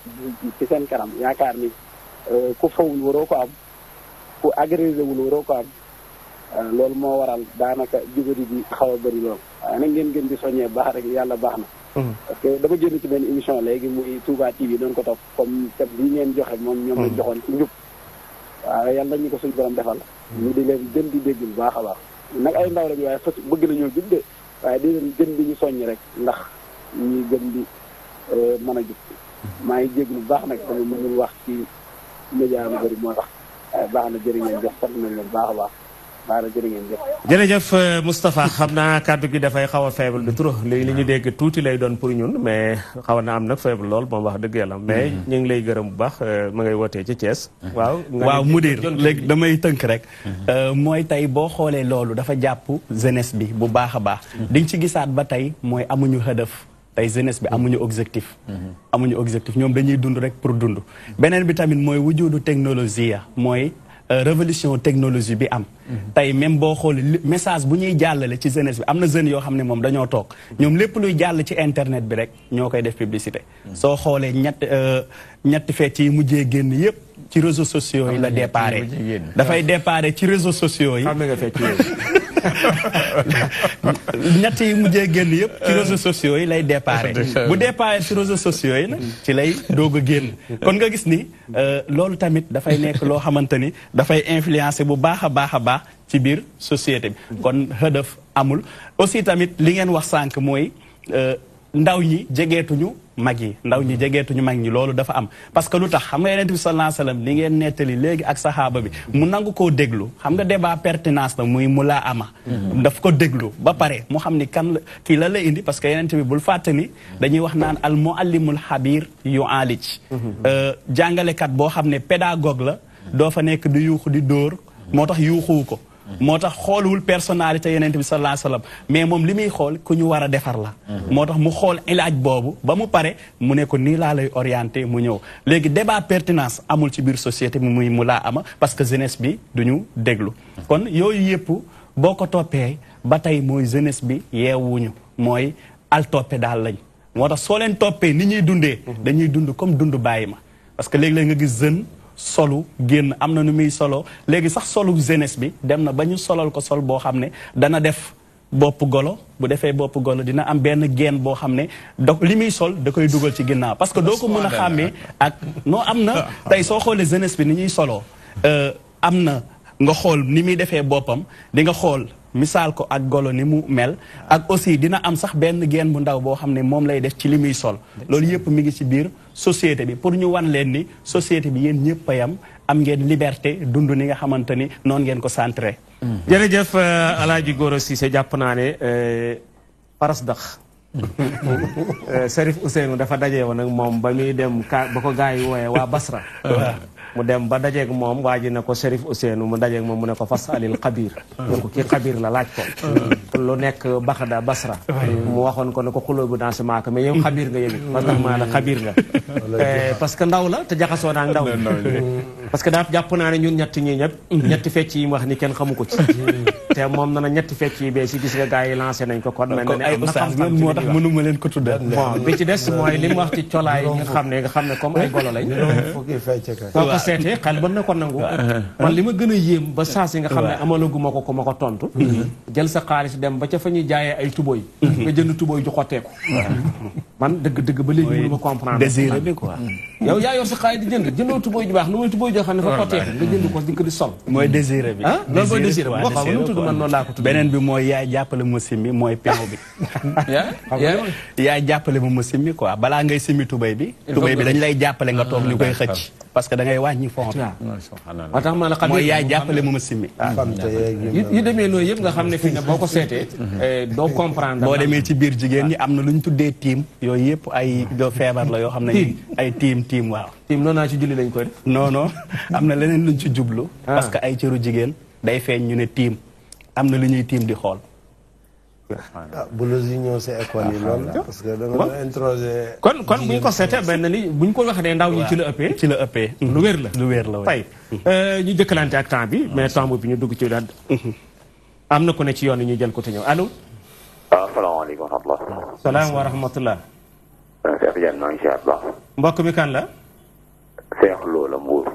ci seen kanam yaakaar ni ku fawul waroo ko am ku agrégé wul waroo ko am loolu moo waral daanaka jubari bi xaw a bëri lool waaye nag ngeen gën di soññee baax rek yàlla baax na parce que dama génn ci benn émission léegi muy Touba TV doon ko topp comme thème bi ngeen joxe moom ñoom lañ joxoon ci njub waaw yàlla ñu ko suñu borom defal ñu di leen gën di dégg bu baax a baax nag ay ndaw lañu waaye fas bëgg nañoo jub de waaye di leen gën di ñu soññ rek ndax ñuy gën di mën a jub maa ngi jéglu bu baax nag sama mënul wax ci média lu bëri moo tax waaye baax na jërë ngeen jëf sant nañ leen baax a baax baax na jërë ngeen jëf jërëjëf Moustapha xam naa kàddu gi dafay xaw a faible de trop léegi li ñu dégg tuuti lay doon pour ñun mais xaw na am nag faible lool moom wax dëgg yàlla mais ñu ngi lay gërëm bu baax ma ngay wootee ci Thiès waaw mudir léegi damay tënk rek mooy tey boo xoolee loolu dafa jàpp jeunesse bi bu baax a baax di nga ci gisaat ba tey mooy amuñu hëdëf tey jeunesse bi amuñu objectif ñoom dañuy dund rek pour dund beneen bi tamit mooy wujudu technologie ya mooy révolution technologie bi am tey même boo xoolee message bu ñuy jàllale ci jeunesse bi am na jeunes yoo xam ne moom dañoo toog ñoom lépp luy jàll ci internet bi rek ñoo koy def publicité soo xoolee ñetti fecc yi mujjee génn yëpp ci réseaux sociaux yi la déparé dafay déparé ci réseaux sociaux yi ñett yi mujjee génn yëpp ci réseaux sociaux yi lay déparé bu déparé ci réseaux sociaux yi nag ci lay doog a génn kon nga gis ni loolu tamit dafay nekk loo xamante ni dafay influencer bu baax a baax ci biir société bi kon hëdëf amul aussi tamit li ngeen wax sànq mooy ndaw ñi jegeetuñu mag ñi loolu dafa am parce que lu tax xam nga yonent bi sallallahu alayhi wasallam li ngeen nettali léegi ak saxaaba bi mu nangu koo déglu xam nga débat pertinence la muy mu laa ama daf ko déglu ba pare mu xam ni kan la kii la indi parce que yonent bi bul fàtte ni dañuy wax naan al muallimul xabir yu alij jàngalekat boo xam ne pédagogue la doo fa nekk di yuuxu di dóor moo tax yuuxuwu ko moo tax xoolwul personnalité yonent bi sallallahu alayhi wasallam mais moom li muy xool ku ñu war a defar la moo tax mu xool ilaaj boobu ba mu pare mu ne ko nii laa lay orienté mu ñëw léegi débat pertinence amul ci biir société bi muy mu laa ama parce que jeunesse bi duñu déglu kon yooyu yëpp boo ko toppee ba tey mooy jeunesse bi yeewuñu mooy al toppe daal lañ moo tax soo leen toppee ni ñuy dundee dañuy dund comme dund bàyyi ma parce que léegi-léeg nga gis jeune solu génn am na nu muy solo léegi sax solu jeunesse bi dem na ba ñu solal ko sol boo xam ne dana def bopp golo bu defee bopp golo dina am benn geen boo xam ne donc li muy sol da koy dugal ci ginnaaw parce que doo ko mën a xàmmee ak non am na tey soo xoolee jeunesse bi ni ñuy soloo am na nga xool ni muy defee boppam di nga xool misaal ko ak golo ni mu mel ak aussi dina am sax benn geen bu ndaw boo xam ne moom lay def ci li muy sol loolu yëpp mi ngi ci biir société bi pour ñu wan leen ni société bi yéen ñëpp a yam am ngeen liberté dund ni nga xamante ni noonu ngeen ko centré. jërëjëf Alaaji Gora Cissé jàpp naa ne faras dax Serif Ousseynou dafa dajee woon nag moom ba muy dem ba ko gars yi wooyee waa Basra mu dem ba dajeeg moom waa ji ne ko Serif Ousseynou mu dajeeg moom mu ne ko fas alil xabir ne ko kii xabir la laaj ko lu nekk Baxda Basra mu waxoon ko ne ko xuloo bu dans ce maaka mais yow xabir nga yëgi parce que maa la xabir nga parce que ndaw la te jaxasoo naa ndaw parce que daaf jàpp naa ne ñun ñetti ñi ñëpp ñetti fecc yi mu wax ni kenn xamu ko ci te moom na na ñetti fecc yi bee si gis nga gars yi lancé nañ ko kon mel na ne am na xam-xam moo tax mënuma leen ko tuddal bon bi ci des mooy li mu wax ci colaay ñu xam ne comme ay golo lañ soo ko seetee xel mën na ko nangu man li ma gën a yéem ba saa si nga xam ne amalaguma ko ma ko tontu jël sa xaalis dem ba ca fa ñuy jaayee ay tubóoy nga jënd tubóoy ju xotteeku man dëgg ba léegi mënu ma comprendre désiré bi quoi yow yaa yor sa xaalis di jëndoo tubóoy ju baax lu muy tubóoy joo xam ne fa xotteeku nga jënd ko di ko di sol mooy désiré bi loolu mooy désiré bi boo xam nu mu tudd man noonu laa ko tudd beneen bi mooy yaay jàppale ma simmi mooy peew bi yaay jàppale ma simmi quoi balaa ngay simmi tubóy bi dañ lay jàppale nga toog li koy xëcc parce que da ngay wàññi fond bi moo tax ma la xam mooy yaay jàppale ma simmi yu demee noonu yëpp nga xam ne fii ne boo ko seetee doo comprendre boo demee ci biir jigéen ñi am na lu ñu tuddee tiim yooyu yëpp ay feebar la yoo xam ne ay tiim waaw tiim noonu naa ci julli lañ koy def non am na leneen luñ ci jublu parce que ay cëru jigéen day feeñ ñu ne tiim am na lu ñuy tiim di xool blouse yi ñëw si école yi loolu parce que da nga introsé kon buñ ko seetee benn ni buñ ko waxee ndaw ñi ci la ëppee lu wér la fay ñu jëkkalante ak temps bi mais temps bi ñu dugg ci daal am na ku ne ci yoon ñu jël ko te ñëw allo asalaamaaleykum wa rahmatulah salaam wa rahmatulah Cheikh Tidiane maa ngi siyaar baax mbokk mi kan la Cheikh Lo la Mbour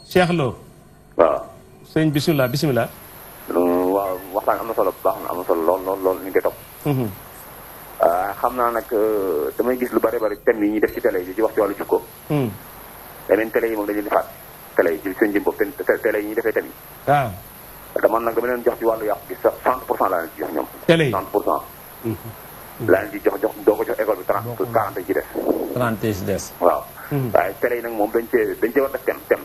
Cheikh Lo waaw sëñ bisimilah waaw waxtaan am na solo bu baax na am na solo lool ñu ngi koy topp xam naa nag damay gis lu bari thème yi ñuy def ci télé yi di wax ci wàllu jukko yeneen télé yi moom dañu leen di faat télé yi ci seen jëm bopp télé yi ñuy defee thème yi waaw dama nag dama leen jox ci wàllu yàqu bi 30% laa leen ci jox ñoom télé yi 30% laa leen ci jox doo ko jox école bi 40 ci des 30 ci des waaw waaye télé yi nag moom dañ cee war def thème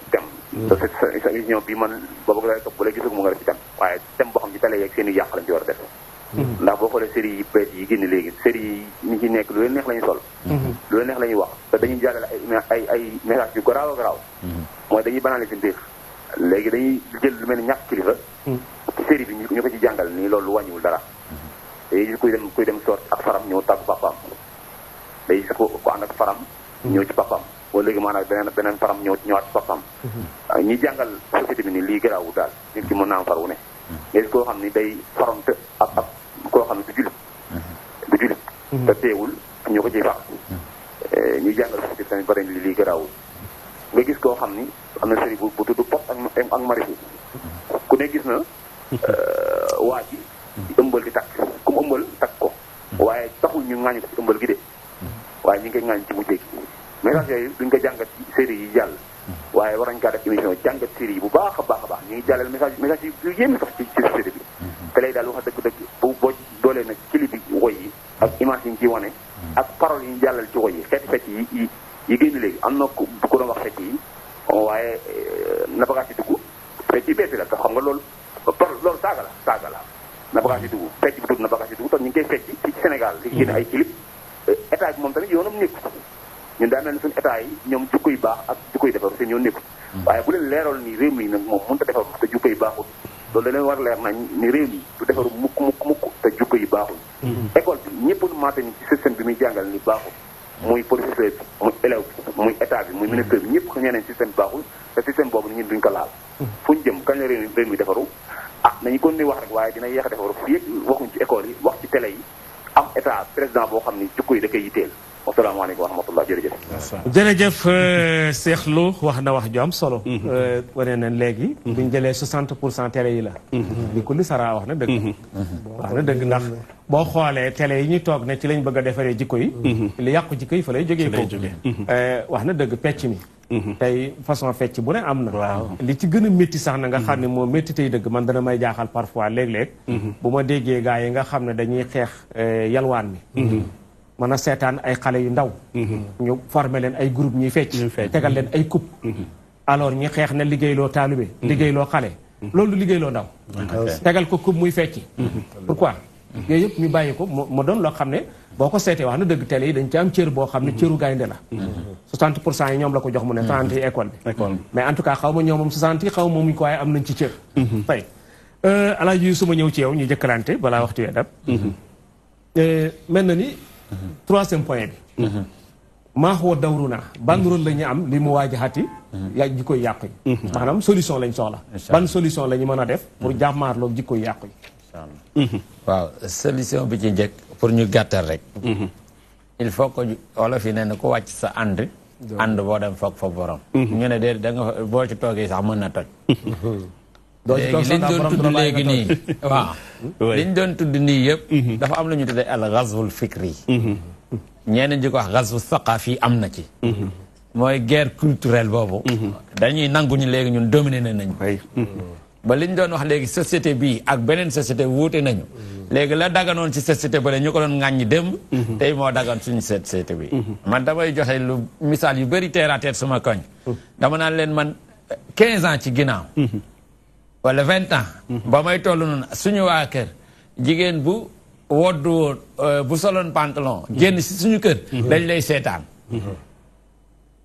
sa émission bi man boobu lay topp bu lay gisul mu nga def ci thème waaye thème boo xam ci télé yeeg seen i yàq lañ ci war a def ndax boo xoolee série yi bees yi génn léegi série yi ñi ci nekk lu leen neex la ñuy sol lu leen neex la ñuy wax te dañuy jàllale ay message yu garaaw a garaaw mooy dañuy banaliser mbir léegi dañuy jël lu mel ni ñàkk kilifa ci série bi ñu ko ci jàngal nii loolu wàññiwul dara day gis kuy dem soot ak faram ñëw tàggu papaam day gis ko ànd ak faram ñëw ci papaam wala léegi maanaam beneen faram ñëwaat ci papaam ñi jàngal société bi ni lii garaawul daal nit ki mën naa am far wu ne nga gis koo xam ni day faramte ak koo xam ne du julit te teewul ñu ko ciy fax ñuy jàngal société bi tamit bare ni lii garaawul nga gis koo xam ni am na série bu tudd Pod ak Marichou ku ne gis na waa ji ëmbal di takk ku mu ëmbal takk ko waaye taxul ñu ŋaañu ko ci ëmbal gi de waaye ñu ngi koy ŋaañ ci mujjee gi message yooyu duñ ko jàngat ci série yi jàll waaye war nañ kaa def émission jàngat série yi bu baax a baax ñu ngi jàllale message yu yéeme sax ci société bi te lay daal wax dëgg boo doolee nag clip bi woy yi ak image yi ñu ciy wane ak parole yi ñu jàllal ci woy yi xeeti fecc yi génn léegi am na ku doon wax fecc yi waaye na bagaas yi dugg fecc yi bees la te xam nga loolu saaga la na bagaas yi dugg fecc bi tudd na bagaas yi dugg tax ñu ngi koy fecc ci Sénégal li génn ay clip état bi moom tamit yoonam nekku ñun daa mel ni suñu état yi ñoom jukko yu baax ak jukko yu defar seen yoon nekku waaye bu leen leeral ni réew mi nag moom mënut a defaru te jukko yi baaxul loolu da leen war leer nañ ni réew mi du defaru mukk te jukko yi baaxul école bi ñëpp nu maate ni ci système bi muy jàngal ni baaxul muy professeur bi muy élève bi muy état bi muy ministre bi ñëpp xam nañ système baaxul te système boobu ñun duñ ko laal fu ñu jëm kañ la réew mi defaru nañu kon ni wax rek waaye dina yéex a defaru fii waxuñ ci école yi wax ci télé yi am état président boo xam ni jukko yi da koy yitteel asalaamaaleykum wa rahmatullah jërëjëf Cheikh Lo wax na wax ju am solo wane na léegi buñ jëlee 60% télé yi la li ko li Sara wax na dëgg wax na dëgg ndax boo xoolee télé yi ñu toog ne ci lañ bëgg a defaree jikko yi li yàqu jikko yi fa lay jógee ko wax na dëgg pecc mi tey façon fecc bu ne am na li ci gën a métti sax na nga xam ne moo métti tey dëgg man dana may jaaxal parfois léeg-léeg bu ma déggee gars yi nga xam ne dañuy xeex yalwaan mi mën a seetaan ay xale yu ndaw ñu formé leen ay groupe ñuy fecc tegal leen ay coupe alors ñi xeex ne liggéeyloo taalibe liggéeyloo xale loolu liggéeyloo ndaw tegal ko coupe muy fecc pourquoi yooyu yëpp ñu bàyyi ko mu doon loo xam ne boo ko seetee wax na dëgg télé yi dañ ci am cër boo xam ne cëru gaynde la 60% yi ñoom la ko jox mu ne 30 yi école bi mais en tout cas xaw ma ñoom moom 60 yi xaw ma muñ ko waaye am nañ ci cër fay alaaji su ma ñëw ci yow ñu jëkkalante balaa waxtu wee dab mel na ni troisième point bi maa xoo dawru naa ban rôle la ñu am li mu waajaxati jikko yu yàqu yi maanaam solution lañ soxla ban solution la ñu mën a def pour jàmmaarloog jikko yu yàqu yi waaw solution bi ci njëkk pour ñu gàttal rek il faut que wolof yi nee na ku wàcc sa ànd boo dem foog fa borom ñu ne déet da nga boo ci toogee sax mën na toj léegi liñ doon tudd léegi nii waaw liñ doon tudd nii yëpp dafa am lu ñu tuddee al ghazwul fikri ñeneen ji ko wax ghazwu saqafi am na ci mooy guerre culturelle boobu dañuy nangu ñu léegi ñun dominé nañ ba liñ doon wax léegi société bii ak beneen société wuute nañu léegi la daganoon ci société ba ñu ko doon ŋàññi démb tey moo dagan suñu société bi man damay joxe lu misaal yu bëri terre à terre suma koñ dama naan leen man 15 ans ci ginnaaw wala 20 ans ba may toll noonu suñu waa kër jigéen bu woddu woon bu soloon pantalon génn si suñu kër dañ lay seetaan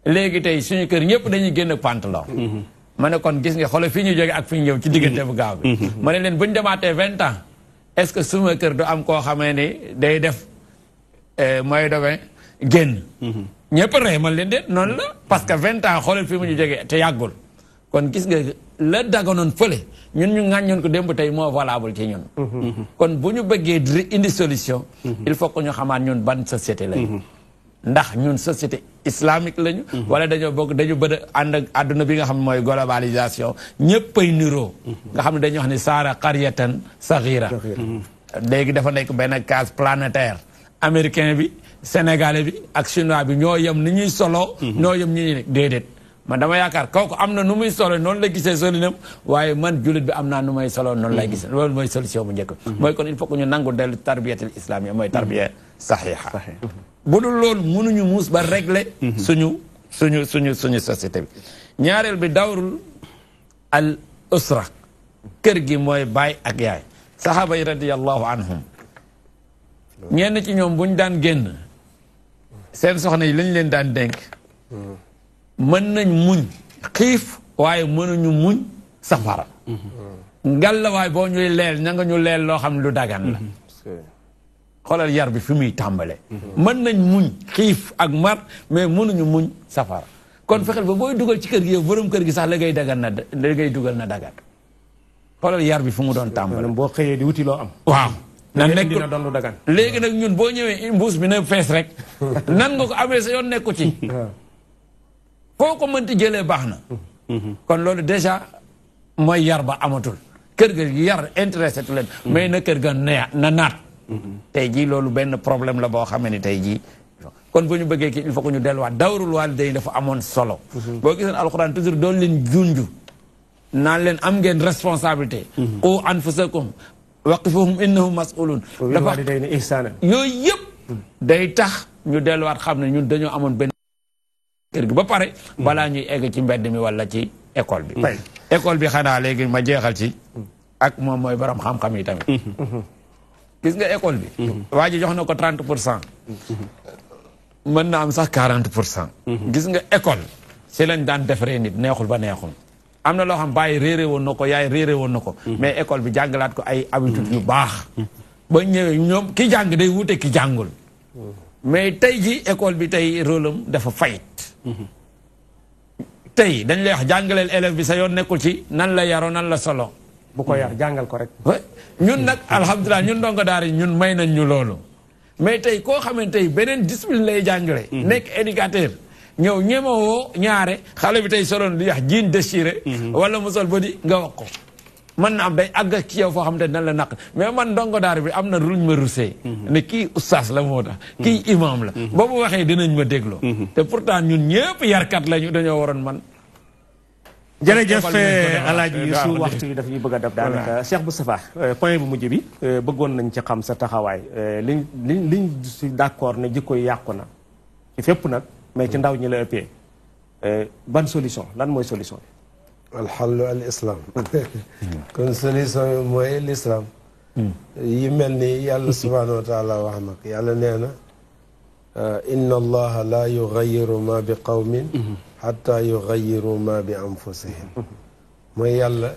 léegi tey suñu kër ñëpp dañuy génn pantalon ma ne kon gis nga xoolal fii ñu jóge ak fi ñu ñëw ci diggante bu gaaw bi ma ne leen bu ñu demaatee 20 ans est-ce que suma kër du am koo xamee ni day def mooy domaine génn ñëpp rey man leen de noonu la parce que 20 ans xoolal fii mu ñu jógee te yàggul kon gis nga la daganoon fële ñun ñu ŋàññoon ko démb tey moo valable ci ñun kon bu ñu bëggee indi solution il faut que ñu xamaat ñun ban société lañu ndax ñun société islamique lañu wala dañoo bokk dañu bëgg a ànd ak àdduna bi nga xam ne mooy globalisation ñëppay niroo nga xam ne dañuy wax ne saara qaryatan saghira léegi dafa nekk benn case planétaire américain bi sénégalais bi ak chinois bi ñoo yem ni ñuy solo ñoo yem ñi ñuy déedéet man dama yaakaar kooku am na nu muy solo noonu la gisee solinam waaye man jullit bi am naa nu may solo noonu lay gisee loolu mooy solution bu njëkk mooy kon il faut que ñu nangu dellu tarbiyatul islamiyya mooy tarbiya saxiixa bu dul loolu mënuñu muus ba régler suñu société bi ñaareel bi dawrul al usra kër gi mooy baay ak yaay saxaaba yi radiyallahu anhum ñenn ci ñoom buñ daan génn seen soxna yi lañ leen daan dénk mën nañ muñ xiif waaye mënuñu muñ safara ngalla waay boo ñuy leel ña nga ñu leel loo xam ne lu dagan la xoolal yar bi fi muy tàmbale mën nañ muñ xiif ak mar mais mënuñu muñ safara kon fexeel ba booy dugal ci kër gi yow borom kër gi sax la ngay dagan na la ngay dugal na dagan xoolal yar bi fu mu doon tàmbale boo xëyee di wuti loo am waaw na nekk dina doon lu dagan léegi nag ñun boo ñëwee mbuus bi na fees rek nan nga ko amee sa yoon nekku ci foo ko mënti jëlee baax na kon loolu déjà mooy yar ba amatul kër ga yar intéressé tu leen mais na kër ga na naat tey jii loolu benn problème la boo xamee ni tey jii kon bu ñu bëggee kii il faut que ñu delluwaat dawrul waalidayn dafa amoon solo boo giseen alxuraan toujours doon leen junju naan leen am ngeen responsabilité qu anfusakum waqifuhum innahum mas'ulun dafa waalidayni ihsaanan yooyu yëpp day tax ñu delluwaat xam ne ñun dañoo amoon benn kër gi ba pare balaa ñuy egg ci mbedd mi wala ci école bi école bi xanaa léegi ma jeexal ci ak moom mooy borom xam-xam yi tamit gis nga école bi waa ji jox na ko 30% mën na am sax 40% gis nga école si lañ daan defaree nit neexul ba neexul am na loo xam bàyyi réeré woon na ko yaay réeré woon na ko mais école bi jàngalaat ko ay habitude yu baax ba ñëwee ñoom ki jàng day wute ki jàngul mais tey ji école bi tey rôle am dafa fayit tey dañ lay wax jàngaleel élève bi sa yoon nekkul ci nan la yaroo nan la solo bu ko yar jàngal ko rek ñun nag alhamdulilah ñun ndongo daara ñun may nañ ñu loolu mais tey koo xamante tey beneen discipline lay jàngale nekk éducateur ñëw ñemewoo ñaare xale bi tey soloon li wax jean déchiré wala mu sol body nga wax ko mën na am day àgg ci yow foo xam te nan la naq mais man ndongo daara bi am na ruñ ma rusee ne kii oustaz la moo tax kii imam la ba mu waxee dinañ ma dégloo te pourtant ñun ñëpp yarkat lañu dañoo waroon man jërëjëf Alaaji Yuusu waxtu yi daf ñuy bëgg a def daanaka Cheikh Moustapha point bu mujj bi bëggoon nañ ci xam sa taxawaay liñ si d'accord ne jikko yi yàqu na ci fépp nag mais ci ndaw ñi la ëppee ban solution lan mooy solution alxallu al islam kon solution yi mooy l'islam yi mel ni yàlla subhanahu wa taala wax na ko yàlla nee na inna allaha la yugayiru ma bi qawmin xatta yugayiru ma bi anfusihim mooy yàlla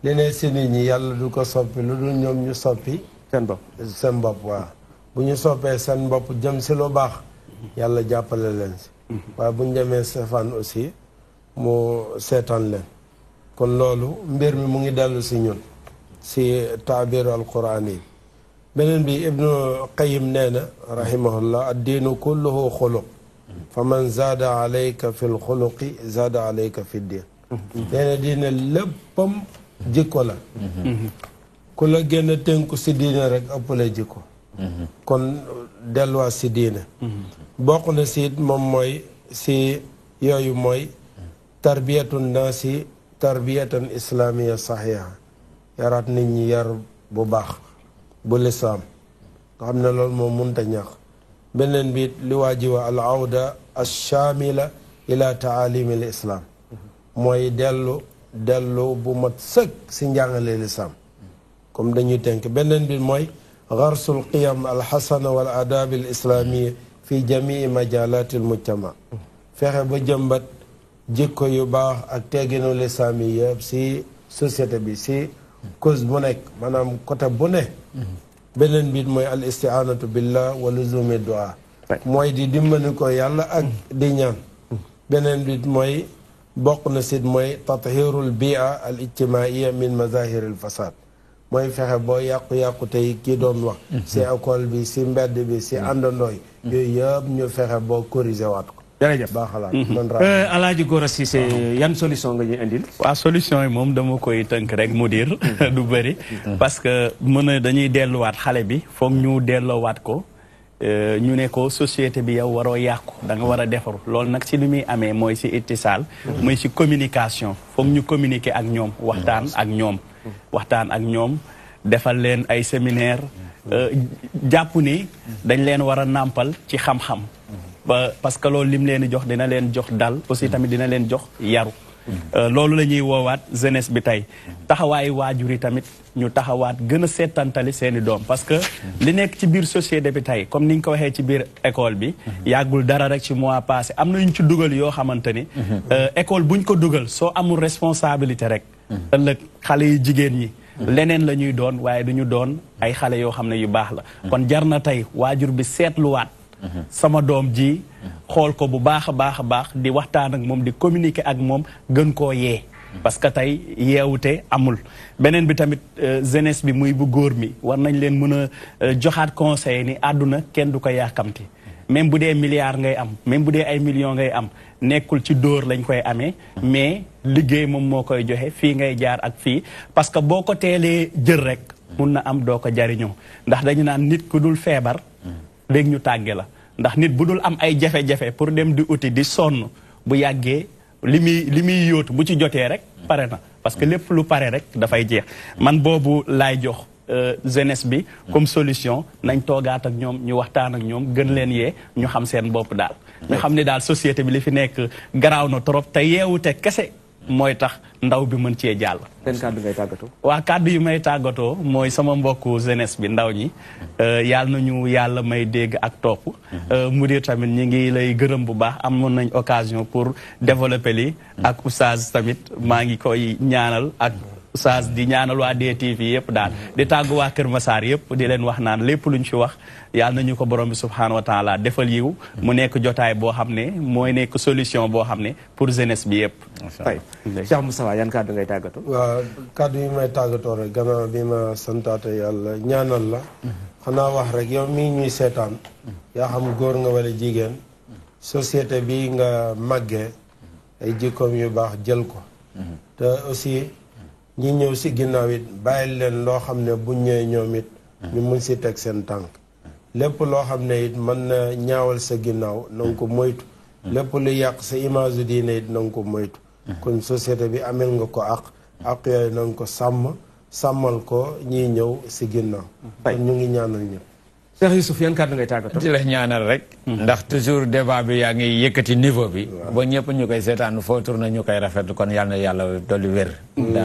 li ne si nit ñi yàlla du ko soppi lu dul ñoom ñu soppi seen bopp waaw bu ñu soppee seen bopp jëm si lu baax yàlla jàppale leen si waaye bu ñu demee sefaan aussi mu seetaan leen kon loolu mbir mi mu ngi dellu si ñun si taabiru alquran yi beneen bi ibnu qayim nee na rahimahullah addiinu kulluhu xuluq fa man zaada alayka fi lxuluqi zaada alayka fi ddin nee na diine léppam jikko la ku la gën a tënku si diine rek ëppale jikko kon delluwaat si diine bokk na si moom mooy si yooyu mooy tarbiyatu naasi tarbiyatan islamiya saxiha yaraat nit ñi yar bu baax bu lislaam nga xam ne loolu moom mënta ñax beneen bi li waa ji wa al awda alchamila ila taalimi l islam mooy dellu bu mat sëkk si njàngale lislaam comme dañuy tënk beneen bi mooy garsul qiyam alxasana wal adabi al islamia fi jamii majalati l mujtama fexe ba jëmbat jikko yu baax ak tegginu lislaam yi yëpp si société bi si cause bu nekk maanaam côté bu ne beneen biit mooy al istianatu billah wa luzumi du'a mooy di dimbali ko yàlla ak di ñaan beneen biit mooy bokk na sit mooy tathirul bia al ijtimaiya min mazahiril fasad mooy fexe boo yàqu-yàqu tey kii doon wax si école bi si mbedd bi si àndandooy yooyu yëpp ñu fexe boo corriger waat ko jërëjëf baa xalaat Alaaji Gora Cissé yan solution nga ñuy indil waaw solution yi moom dama koy tënk rek mu dir du bëri parce que mën a dañuy delluwaat xale bi foog ñu delloowaat ko ñu ne ko société bi yow waroo yàqu da nga war a defaru loolu nag si li muy amee mooy si ittisaal mooy si communication foog ñu communiquer ak ñoom waxtaan ak ñoom defal leen ay séminaire jàpp ni dañ leen war a nàmpal ci xam-xam parce que loolu lim leen di jox dina leen jox dal aussi tamit dina leen jox yaru loolu la ñuy woowaat jeunesse bi tey taxawaayu waajur yi tamit ñu taxawaat gën a seetantali seeni doom parce que li nekk ci biir société bi tey comme ni nga ko waxee ci biir école bi yàggul dara rek ci mois passé am na ñu ci dugal yoo xamante ni école buñ ko dugal soo amul responsabilité rek ëllëg xale yi jigéen ñi leneen la ñuy doon waaye duñu doon ay xale yoo xam ne yu baax la kon jar na tey waajur bi seetluwaat sama doom ji xool ko bu baax a baax di waxtaan ak moom di communiquer ak moom gën koo yee parce que tey yeewute amul beneen bi tamit jeunesse bi muy bu góor mi war nañ leen mën a joxaat conseil ni àdduna kenn du ko yàkkamti même bu dee milliards ngay am même bu dee ay millions ngay am nekkul ci dóor lañ koy amee mais liggéey moom moo koy joxe fii ngay jaar ak fii parce que boo ko teelee jël rek mun na am doo ko jariñoo ndax dañu naan nit ku dul feebar léegi ñu tàgge la ndax nit bu dul am ay jafe-jafe pour dem di uti di sonn bu yàggee li muy yóotu bu ci jotee rek pare na parce que lépp lu pare rek dafay jeex man boobu laay jox jeunesse bi comme solution nañ toogaat ak ñoom ñu waxtaan ak ñoom gën leen yee ñu xam seen bopp daal ñu xam ne daal société bi li fi nekk garaaw na trop te yeewute kese mooy tax ndaw bi mën cee jàll. benn kàddu ngay tàggatoo. waa kàddu yi may tàggatoo mooy sama mbokku jeunesse bi ndaw ñi yàlla nañu yàlla may dégg ak topp. mudir tamit ñi ngi lay gërëm bu baax amoon nañ occasion pour développer li ak oustaz tamit maa ngi koy ñaanal ak Oustaz di ñaanal waa DTV yëpp daal di tàggu waa Kër Massar yëpp di leen wax naan lépp luñ fi wax yàlla nañu ko borom bi subhaanahu wa taala defal yiw mu nekk jotaay boo xam ne mooy nekk solution boo xam ne pour jeunesse bi yëpp. tey Cheikh Moustapha yan kàddu ngay tàggatoo. waaw kàddu yi may tàggatoo rek gannaaw bi ma santaate yàlla ñaanal la. xanaa wax rek yow mii ñuy seetaan. yaa xam góor nga wala jigéen. société bi nga màggee ay jikkoom yu baax jël ko. te aussi ñi ñëw si ginnaaw it bàyyi leen loo xam ne buñ ñëwee ñoom it. ñu mun si teg seen tànk. lépp loo xam ne it mën na ñaawal sa ginnaaw na nga ko moytu. lépp lu yàq sa image diine it na nga ko moytu. kon société bi amel nga ko ak yooyu na nga ko sàmmal ko ñiy ñëw si ginnaaw. kon ñu ngi ñaanal ñëpp. Cheikh Youssouf yan kàddu ngay tàggatoo. di la ñaanal rek. ndax toujours débat bi yaa ngi yëkkati niveau bi. ba ñëpp ñu koy seetaan foo tourné ñu koy rafetlu kon yàlla na yàlla dolli wér.